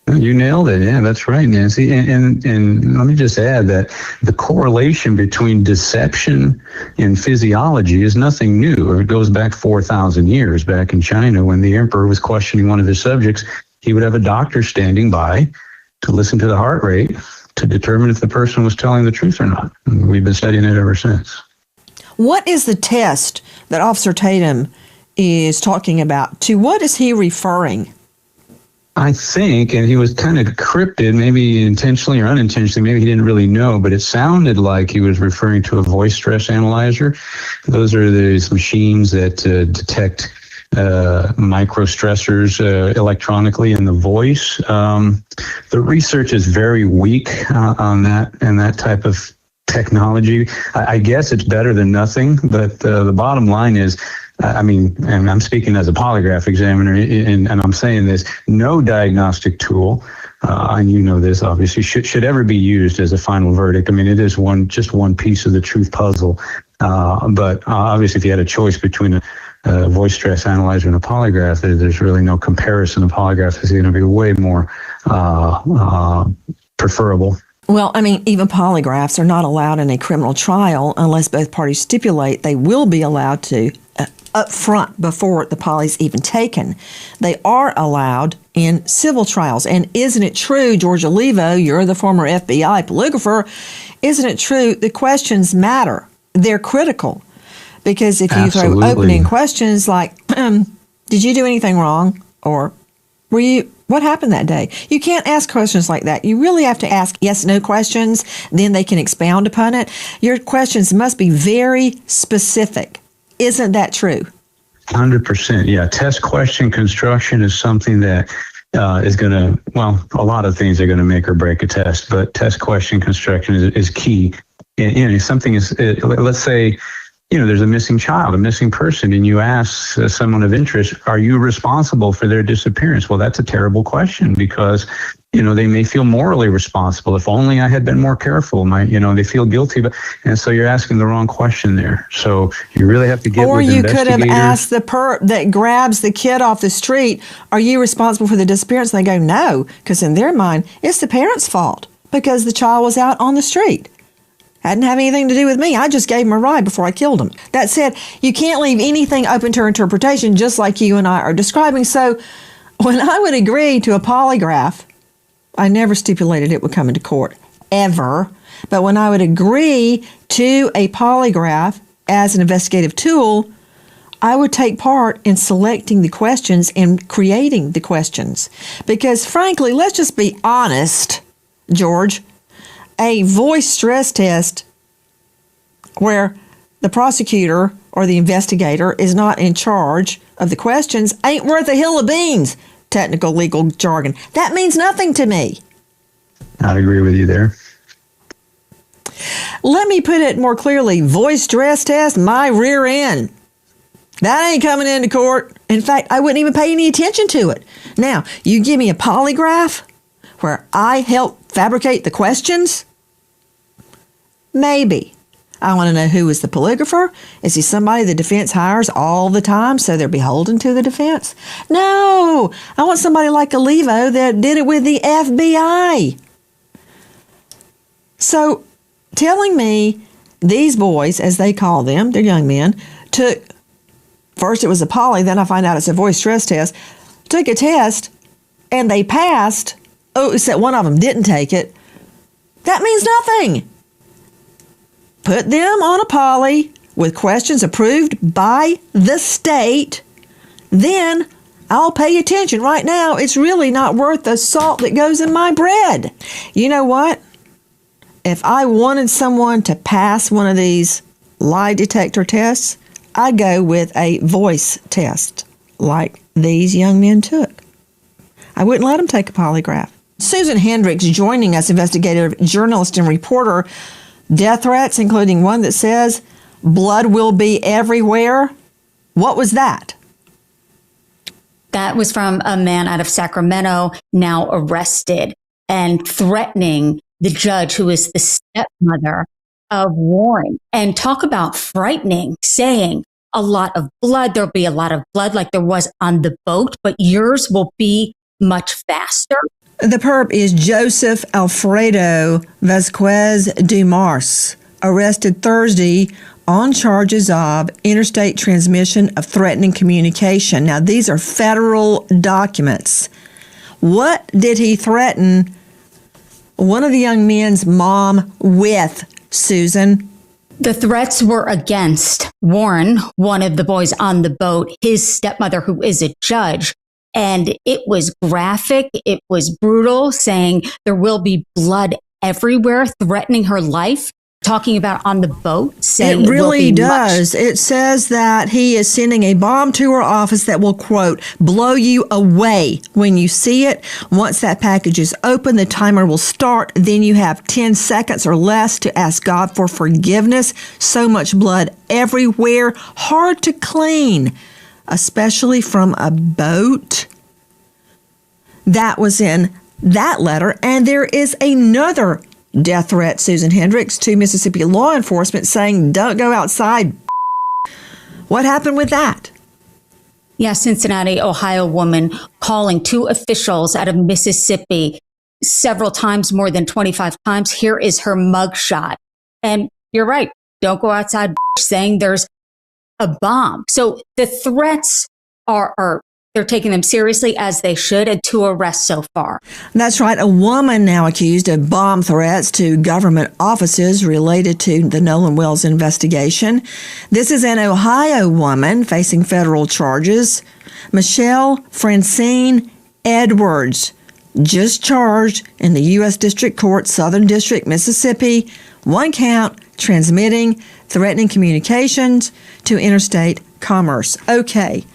You nailed it. Yeah, that's right, Nancy. And let me just add that the correlation between deception and physiology is nothing new. It goes back 4,000 years back in China when the emperor was questioning one of his subjects. He would have a doctor standing by to listen to the heart rate to determine if the person was telling the truth or not. And we've been studying it ever since.
What is the test that Officer Tatum is talking about? To what is he referring?
I think, and he was kind of cryptic, maybe intentionally or unintentionally, maybe he didn't really know, but it sounded like he was referring to a voice stress analyzer. Those are these machines that detect micro stressors electronically in the voice. The research is very weak on that and that type of technology. I guess it's better than nothing, but the bottom line is, and I'm speaking as a polygraph examiner, and I'm saying this, no diagnostic tool, and you know this obviously, should ever be used as a final verdict. I mean, it is just one piece of the truth puzzle. But obviously, if you had a choice between a voice stress analyzer and a polygraph, there's really no comparison. A polygraph is going to be way more preferable.
Well, I mean, even polygraphs are not allowed in a criminal trial unless both parties stipulate they will be allowed to up front before the poly's even taken. They are allowed in civil trials. And isn't it true, George Olivo, you're the former FBI polygrapher, isn't it true the questions matter? They're critical. Because if you
Absolutely.
throw opening questions like, did you do anything wrong? Or what happened that day? You can't ask questions like that. You really have to ask yes/no questions. Then they can expound upon it. Your questions must be very specific. Isn't that true?
100%. Yeah. Test question construction is something that is going to, a lot of things are going to make or break a test, but test question construction is key. And, if something is, let's say, there's a missing child, a missing person, and you ask someone of interest, are you responsible for their disappearance? Well, that's a terrible question because, they may feel morally responsible. If only I had been more careful, they feel guilty. And so you're asking the wrong question there. So you really have to get with investigators. Or you could have
asked the perp that grabs the kid off the street, are you responsible for the disappearance? And they go, no, because in their mind, it's the parents' fault because the child was out on the street. Hadn't have anything to do with me. I just gave him a ride before I killed him. That said, you can't leave anything open to interpretation, just like you and I are describing. So when I would agree to a polygraph, I never stipulated it would come into court, ever. But when I would agree to a polygraph as an investigative tool, I would take part in selecting the questions and creating the questions. Because frankly, let's just be honest, George. A voice stress test where the prosecutor or the investigator is not in charge of the questions ain't worth a hill of beans, technical legal jargon. That means nothing to me.
I'd agree with you there.
Let me put it more clearly. Voice stress test, my rear end. That ain't coming into court. In fact, I wouldn't even pay any attention to it. Now, you give me a polygraph where I help fabricate the questions? Maybe. I want to know who is the polygrapher. Is he somebody the defense hires all the time so they're beholden to the defense? No, I want somebody like Olivo that did it with the FBI. So telling me these boys, as they call them, they're young men, took, first it was a poly, then I find out it's a voice stress test, took a test and they passed. Oh, except one of them didn't take it. That means nothing. Put them on a poly with questions approved by the state. Then I'll pay attention. Right now, it's really not worth the salt that goes in my bread. You know what? If I wanted someone to pass one of these lie detector tests, I'd go with a voice test like these young men took. I wouldn't let them take a polygraph. Susan Hendricks joining us, investigative journalist and reporter. Death threats, including one that says, blood will be everywhere. What was that?
That was from a man out of Sacramento, now arrested and threatening the judge, who is the stepmother of Warren. And talk about frightening, saying a lot of blood. There'll be a lot of blood like there was on the boat, but yours will be much faster.
The perp is Joseph Alfredo Vasquez Dumars, arrested Thursday on charges of interstate transmission of threatening communication. Now, these are federal documents. What did he threaten one of the young men's mom with, Susan?
The threats were against Warren, one of the boys on the boat, his stepmother, who is a judge. And it was graphic. It was brutal, saying there will be blood everywhere, threatening her life, talking about on the boat, saying
it really does. It says that he is sending a bomb to her office that will, quote, blow you away when you see it. Once that package is open, the timer will start. Then you have 10 seconds or less to ask God for forgiveness. So much blood everywhere, hard to clean, especially from a boat. That was in that letter. And there is another death threat, Susan Hendricks, to Mississippi law enforcement saying, don't go outside. What happened with that?
Yeah, Cincinnati, Ohio woman calling 2 officials out of Mississippi several times, more than 25 times. Here is her mugshot. And you're right. Don't go outside, saying there's a bomb. So the threats are they're taking them seriously, as they should, and 2 arrests so far.
That's right. A woman now accused of bomb threats to government offices related to the Nolan Wells investigation. This is an Ohio woman facing federal charges. Michelle Francine Edwards, just charged in the U.S. District Court, Southern District, Mississippi. 1 count, transmitting threatening communications to interstate commerce. Okay.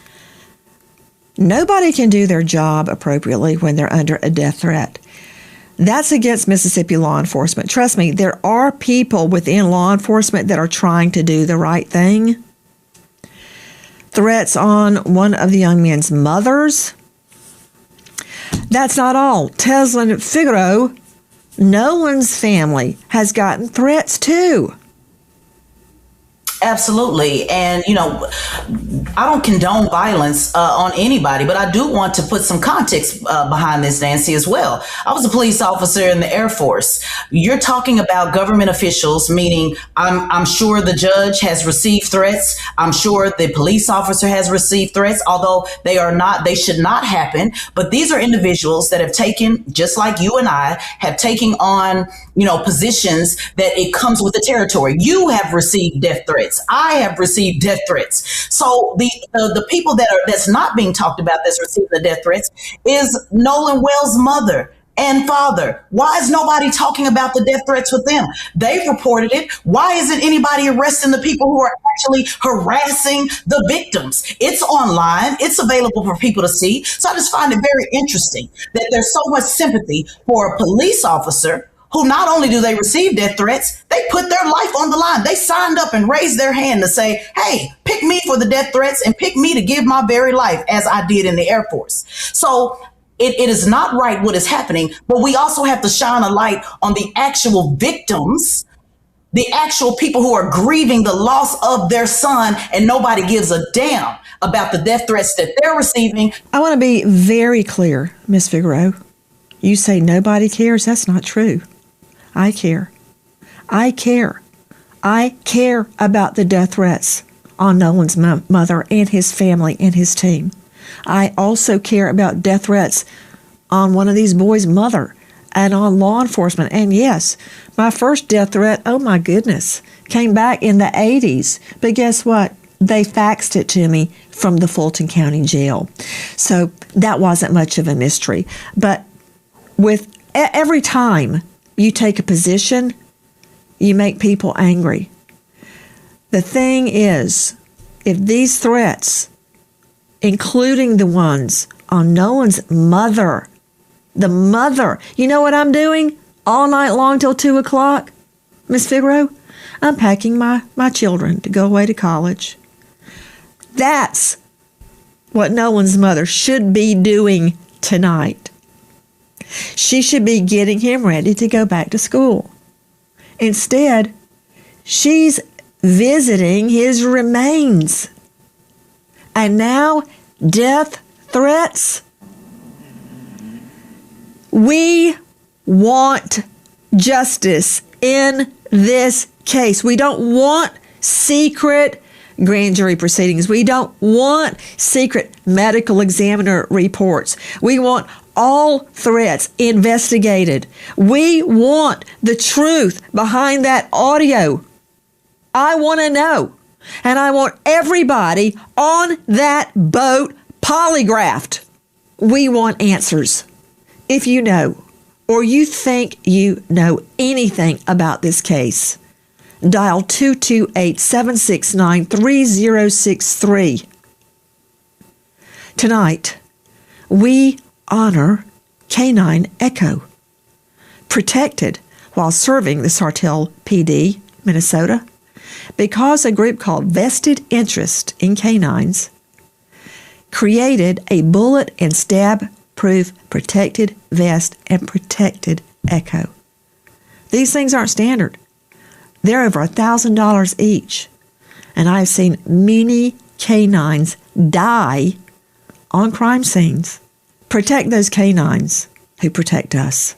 Nobody can do their job appropriately when they're under a death threat. That's against Mississippi law enforcement. Trust me, there are people within law enforcement that are trying to do the right thing. Threats on one of the young men's mothers. That's not all. Teslin Figaro, Nolan's family, has gotten threats too.
Absolutely. And, I don't condone violence on anybody, but I do want to put some context behind this, Nancy, as well. I was a police officer in the Air Force. You're talking about government officials, meaning I'm sure the judge has received threats. I'm sure the police officer has received threats, although they should not happen. But these are individuals that have taken, just like you and I, have taken on, positions that it comes with the territory. You have received death threats. I have received death threats. So the people that's not being talked about that's receiving the death threats is Nolan Wells' mother and father. Why is nobody talking about the death threats with them? They've reported it. Why isn't anybody arresting the people who are actually harassing the victims? It's online. It's available for people to see. So I just find it very interesting that there's so much sympathy for a police officer who not only do they receive death threats, they put their life on the line. They signed up and raised their hand to say, hey, pick me for the death threats and pick me to give my very life, as I did in the Air Force. So it is not right what is happening, but we also have to shine a light on the actual victims the actual people who are grieving the loss of their son, and nobody gives a damn about the death threats that they're receiving.
I want to be very clear, Miss Figueroa. You say nobody cares. That's not true. I care. I care. I care about the death threats on Nolan's mother and his family and his team. I also care about death threats on one of these boys' mother and on law enforcement. And yes, my first death threat, oh my goodness, came back in the 80s. But guess what? They faxed it to me from the Fulton County Jail. So that wasn't much of a mystery. But with every time you take a position, you make people angry. The thing is, if these threats, including the ones on Nolan's mother, the mother, you know what I'm doing all night long till 2 o'clock, Miss Figueroa? I'm packing my children to go away to college. That's what Nolan's mother should be doing tonight. She should be getting him ready to go back to school. Instead, she's visiting his remains. And now, death threats. We want justice in this case. We don't want secret grand jury proceedings. We don't want secret medical examiner reports. We want all threats investigated. We want the truth behind that audio. I want to know. And I want everybody on that boat polygraphed. We want answers. If you know, or you think you know anything about this case, dial 228-769-3063. Tonight, we honor Canine Echo, protected while serving the Sartell PD, Minnesota, because a group called Vested Interest in Canines created a bullet and stab-proof protected vest and protected Echo. These things aren't standard. They're over $1,000 each. And I've seen many canines die on crime scenes. Protect those canines who protect us.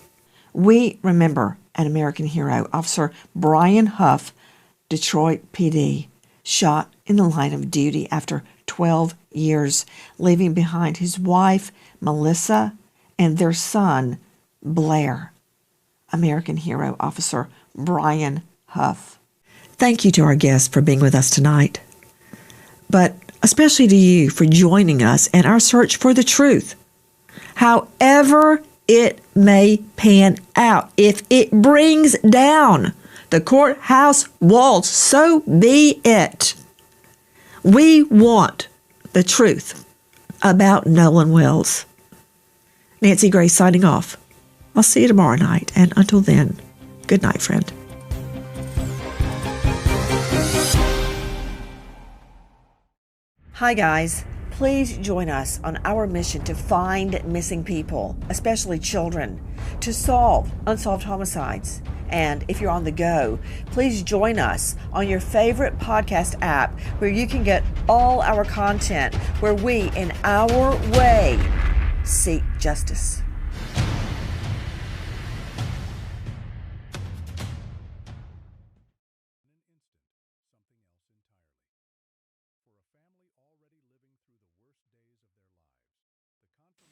We remember an American hero, Officer Brian Huff, Detroit PD, shot in the line of duty after 12 years, leaving behind his wife, Melissa, and their son, Blair. American hero, Officer Brian Huff. Thank you to our guests for being with us tonight, but especially to you for joining us in our search for the truth. However it may pan out, if it brings down the courthouse walls, so be it. We want the truth about Nolan Wells. Nancy Gray signing off. I'll see you tomorrow night, and until then, good night, friend. Hi, guys. Please join us on our mission to find missing people, especially children, to solve unsolved homicides. And if you're on the go, please join us on your favorite podcast app where you can get all our content, where we, in our way, seek justice.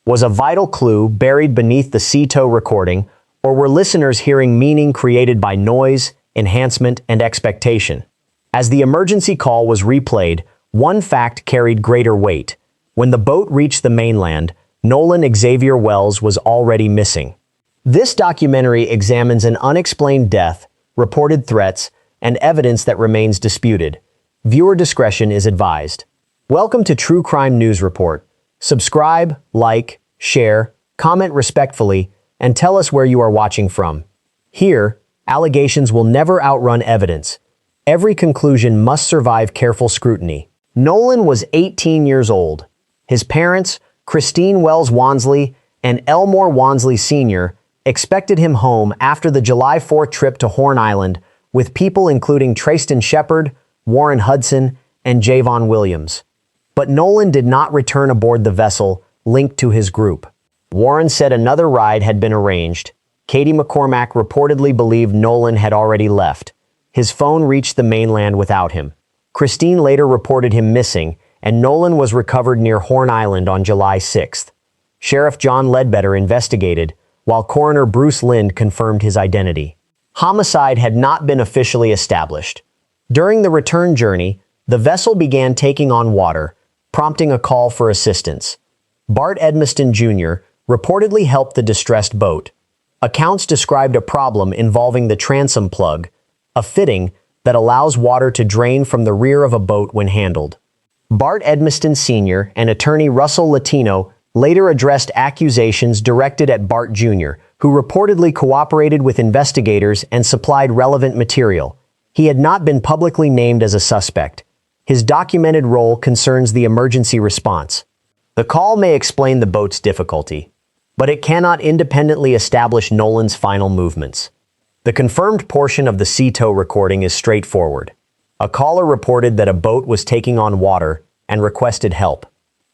Was a vital clue buried beneath the CTO recording, or were listeners hearing meaning created by noise, enhancement, and expectation? As the emergency call was replayed, one fact carried greater weight. When the boat reached the mainland, Nolan Xavier Wells was already missing. This documentary examines an unexplained death, reported threats, and evidence that remains disputed. Viewer discretion is advised. Welcome to True Crime News Report. Subscribe, like, share, comment respectfully, and tell us where you are watching from. Here, allegations will never outrun evidence. Every conclusion must survive careful scrutiny. Nolan was 18 years old. His parents, Christine Wells Wansley and Elmore Wansley Sr., expected him home after the July 4th trip to Horn Island, with people including Trayston Shepard, Warren Hudson, and Javon Williams. But Nolan did not return aboard the vessel linked to his group. Warren said another ride had been arranged. Katie McCormack reportedly believed Nolan had already left. His phone reached the mainland without him. Christine later reported him missing, and Nolan was recovered near Horn Island on July 6th. Sheriff John Ledbetter investigated, while Coroner Bruce Lind confirmed his identity. Homicide had not been officially established. During the return journey, the vessel began taking on water, prompting a call for assistance. Bart Edmiston Jr. reportedly helped the distressed boat. Accounts described a problem involving the transom plug, a fitting that allows water to drain from the rear of a boat when handled. Bart Edmiston Sr. and attorney Russell Latino later addressed accusations directed at Bart Jr., who reportedly cooperated with investigators and supplied relevant material. He had not been publicly named as a suspect. His documented role concerns the emergency response. The call may explain the boat's difficulty, but it cannot independently establish Nolan's final movements. The confirmed portion of the sea tow recording is straightforward. A caller reported that a boat was taking on water and requested help.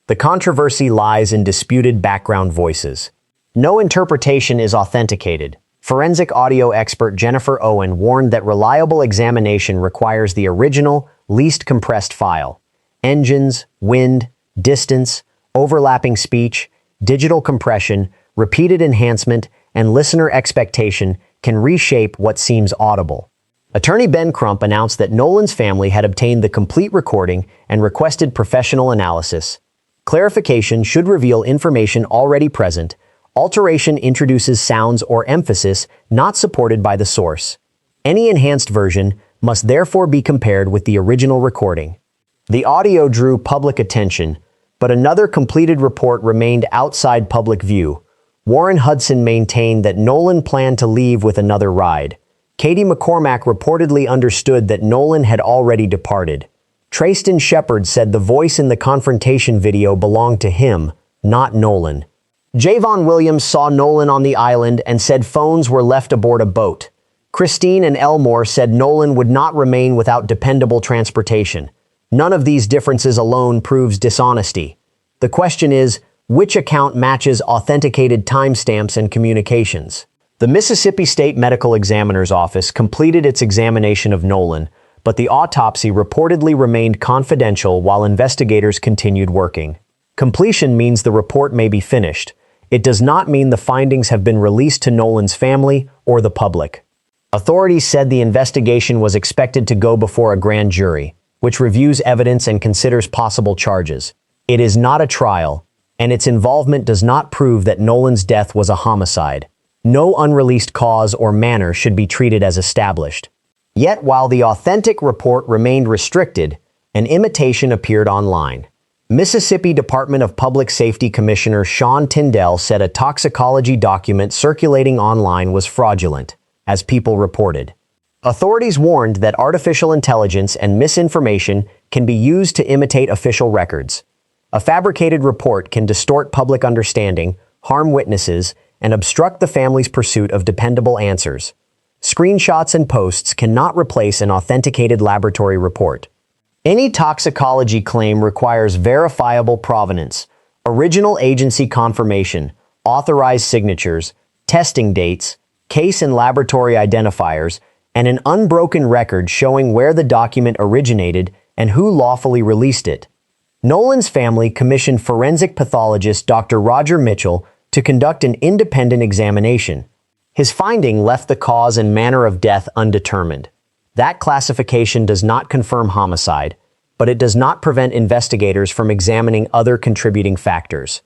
The controversy lies in disputed background voices. No interpretation is authenticated. Forensic audio expert Jennifer Owen warned that reliable examination requires the original, least compressed file. Engines, wind, distance, overlapping speech, digital compression, repeated enhancement, and listener expectation can reshape what seems audible. Attorney Ben Crump announced that Nolan's family had obtained the complete recording and requested professional analysis. Clarification should reveal information already present. Alteration introduces sounds or emphasis not supported by the source. Any enhanced version must therefore be compared with the original recording. The audio drew public attention, but another completed report remained outside public view. Warren Hudson maintained that Nolan planned to leave with another ride. Katie McCormack reportedly understood that Nolan had already departed. Trayston Shepard said the voice in the confrontation video belonged to him, not Nolan. Javon Williams saw Nolan on the island and said phones were left aboard a boat. Christine and Elmore said Nolan would not remain without dependable transportation. None of these differences alone proves dishonesty. The question is, which account matches authenticated timestamps and communications? The Mississippi State Medical Examiner's Office completed its examination of Nolan, but the autopsy reportedly remained confidential while investigators continued working. Completion means the report may be finished. It does not mean the findings have been released to Nolan's family or the public. Authorities said the investigation was expected to go before a grand jury, which reviews evidence and considers possible charges. It is not a trial, and its involvement does not prove that Nolan's death was a homicide. No unreleased cause or manner should be treated as established. Yet, while the authentic report remained restricted, an imitation appeared online. Mississippi Department of Public Safety Commissioner Sean Tyndall said a toxicology document circulating online was fraudulent, as people reported. Authorities warned that artificial intelligence and misinformation can be used to imitate official records. A fabricated report can distort public understanding, harm witnesses, and obstruct the family's pursuit of dependable answers. Screenshots and posts cannot replace an authenticated laboratory report. Any toxicology claim requires verifiable provenance, original agency confirmation, authorized signatures, testing dates, case and laboratory identifiers, and an unbroken record showing where the document originated and who lawfully released it. Nolan's family commissioned forensic pathologist Dr. Roger Mitchell to conduct an independent examination. His finding left the cause and manner of death undetermined. That classification does not confirm homicide, but it does not prevent investigators from examining other contributing factors.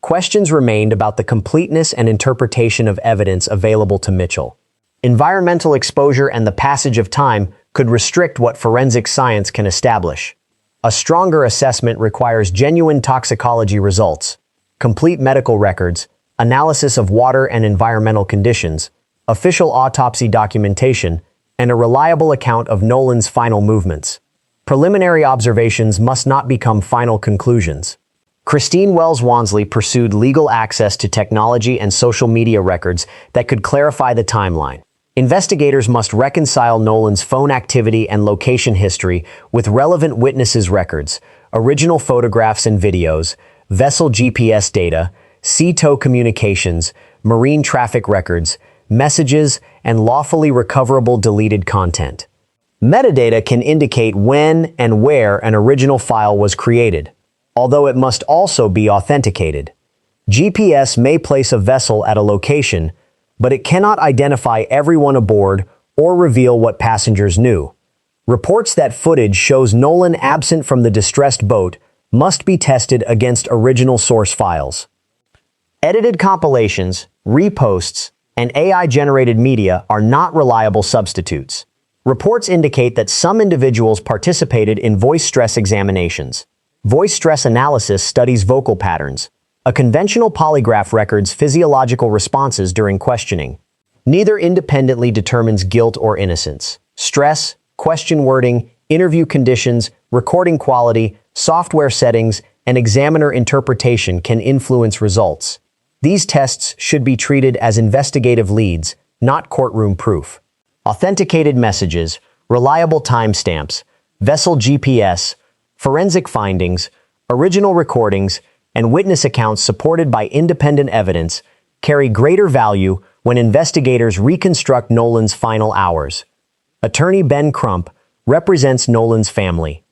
Questions remained about the completeness and interpretation of evidence available to Mitchell. Environmental exposure and the passage of time could restrict what forensic science can establish. A stronger assessment requires genuine toxicology results, complete medical records, analysis of water and environmental conditions, official autopsy documentation, and a reliable account of Nolan's final movements. Preliminary observations must not become final conclusions. Christine Wells Wansley pursued legal access to technology and social media records that could clarify the timeline. Investigators must reconcile Nolan's phone activity and location history with relevant witnesses' records, original photographs and videos, vessel GPS data, sea tow communications, marine traffic records, messages, and lawfully recoverable deleted content. Metadata can indicate when and where an original file was created, although it must also be authenticated. GPS may place a vessel at a location, but it cannot identify everyone aboard or reveal what passengers knew. Reports that footage shows Nolan absent from the distressed boat must be tested against original source files. Edited compilations, reposts, and AI-generated media are not reliable substitutes. Reports indicate that some individuals participated in voice stress examinations. Voice stress analysis studies vocal patterns. A conventional polygraph records physiological responses during questioning. Neither independently determines guilt or innocence. Stress, question wording, interview conditions, recording quality, software settings, and examiner interpretation can influence results. These tests should be treated as investigative leads, not courtroom proof. Authenticated messages, reliable timestamps, vessel GPS, forensic findings, original recordings, and witness accounts supported by independent evidence carry greater value when investigators reconstruct Nolan's final hours. Attorney Ben Crump represents Nolan's family.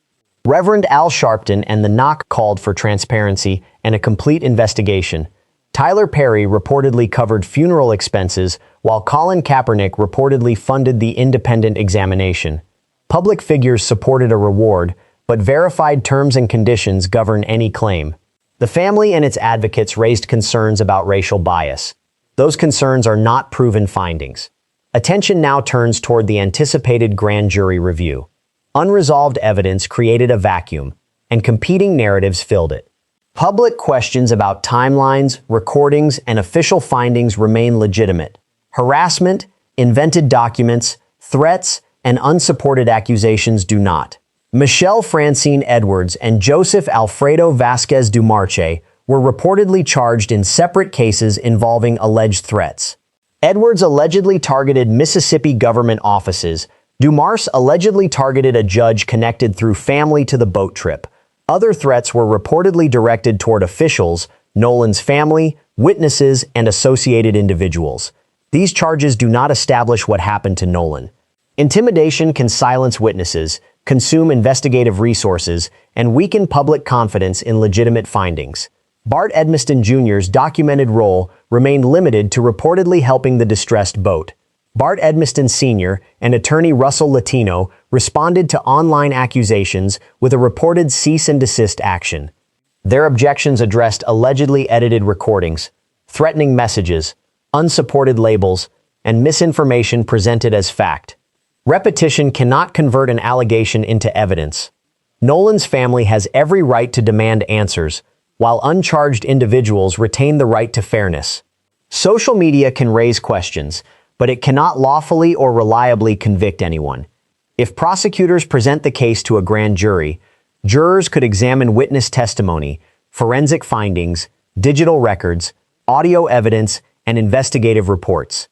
Reverend Al Sharpton and the NOC called for transparency and a complete investigation. Tyler Perry reportedly covered funeral expenses, while Colin Kaepernick reportedly funded the independent examination. Public figures supported a reward, but verified terms and conditions govern any claim. The family and its advocates raised concerns about racial bias. Those concerns are not proven findings. Attention now turns toward the anticipated grand jury review. Unresolved evidence created a vacuum, and competing narratives filled it. Public questions about timelines, recordings, and official findings remain legitimate. Harassment, invented documents, threats, and unsupported accusations do not. Michelle Francine Edwards and Joseph Alfredo Vasquez Dumarche were reportedly charged in separate cases involving alleged threats. Edwards allegedly targeted Mississippi government offices. Dumarche allegedly targeted a judge connected through family to the boat trip. Other threats were reportedly directed toward officials, Nolan's family, witnesses, and associated individuals. These charges do not establish what happened to Nolan. Intimidation can silence witnesses, consume investigative resources, and weaken public confidence in legitimate findings. Bart Edmiston Jr.'s documented role remained limited to reportedly helping the distressed boat. Bart Edmiston Sr. and attorney Russell Latino responded to online accusations with a reported cease and desist action. Their objections addressed allegedly edited recordings, threatening messages, unsupported labels, and misinformation presented as fact. Repetition cannot convert an allegation into evidence. Nolan's family has every right to demand answers, while uncharged individuals retain the right to fairness. Social media can raise questions, but it cannot lawfully or reliably convict anyone. If prosecutors present the case to a grand jury, jurors could examine witness testimony, forensic findings, digital records, audio evidence, and investigative reports.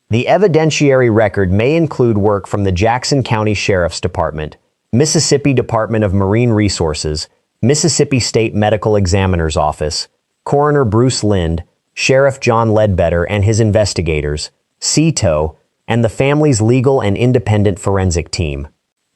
The evidentiary record may include work from the Jackson County Sheriff's Department, Mississippi Department of Marine Resources, Mississippi State Medical Examiner's Office, Coroner Bruce Lind, Sheriff John Ledbetter and his investigators, CETO, and the family's legal and independent forensic team.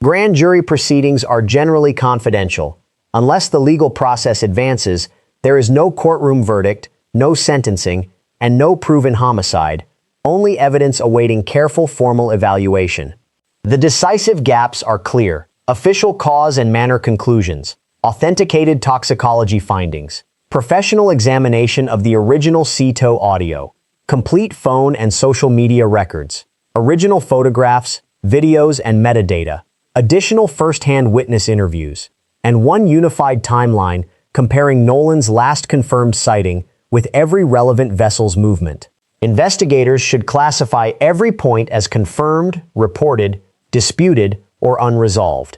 Grand jury proceedings are generally confidential. Unless the legal process advances, there is no courtroom verdict, no sentencing, and no proven homicide, only evidence awaiting careful formal evaluation. The decisive gaps are clear: official cause and manner conclusions, authenticated toxicology findings, professional examination of the original CETO audio, complete phone and social media records, original photographs, videos, and metadata, additional first-hand witness interviews, and one unified timeline comparing Nolan's last confirmed sighting with every relevant vessel's movement. Investigators should classify every point as confirmed, reported, disputed, or unresolved.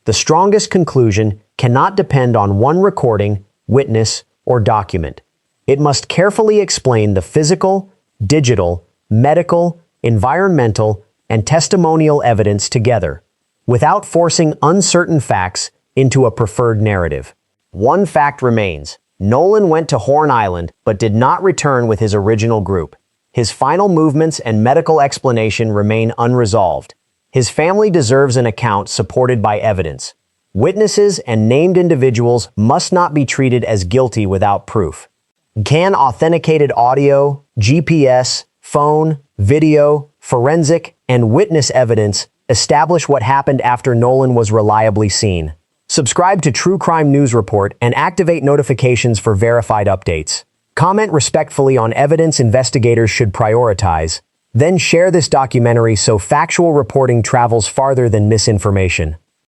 The strongest conclusion cannot depend on one recording, witness, or document. It must carefully explain the physical, digital, medical, environmental, and testimonial evidence together, without forcing uncertain facts into a preferred narrative. One fact remains. Nolan went to Horn Island but did not return with his original group. His final movements and medical explanation remain unresolved. His family deserves an account supported by evidence. Witnesses and named individuals must not be treated as guilty without proof. Can authenticated audio, GPS, phone, video, forensic, and witness evidence establish what happened after Nolan was reliably seen? Subscribe to True Crime News Report and activate notifications for verified updates. Comment respectfully on evidence investigators should prioritize. Then share this documentary so factual reporting travels farther than misinformation.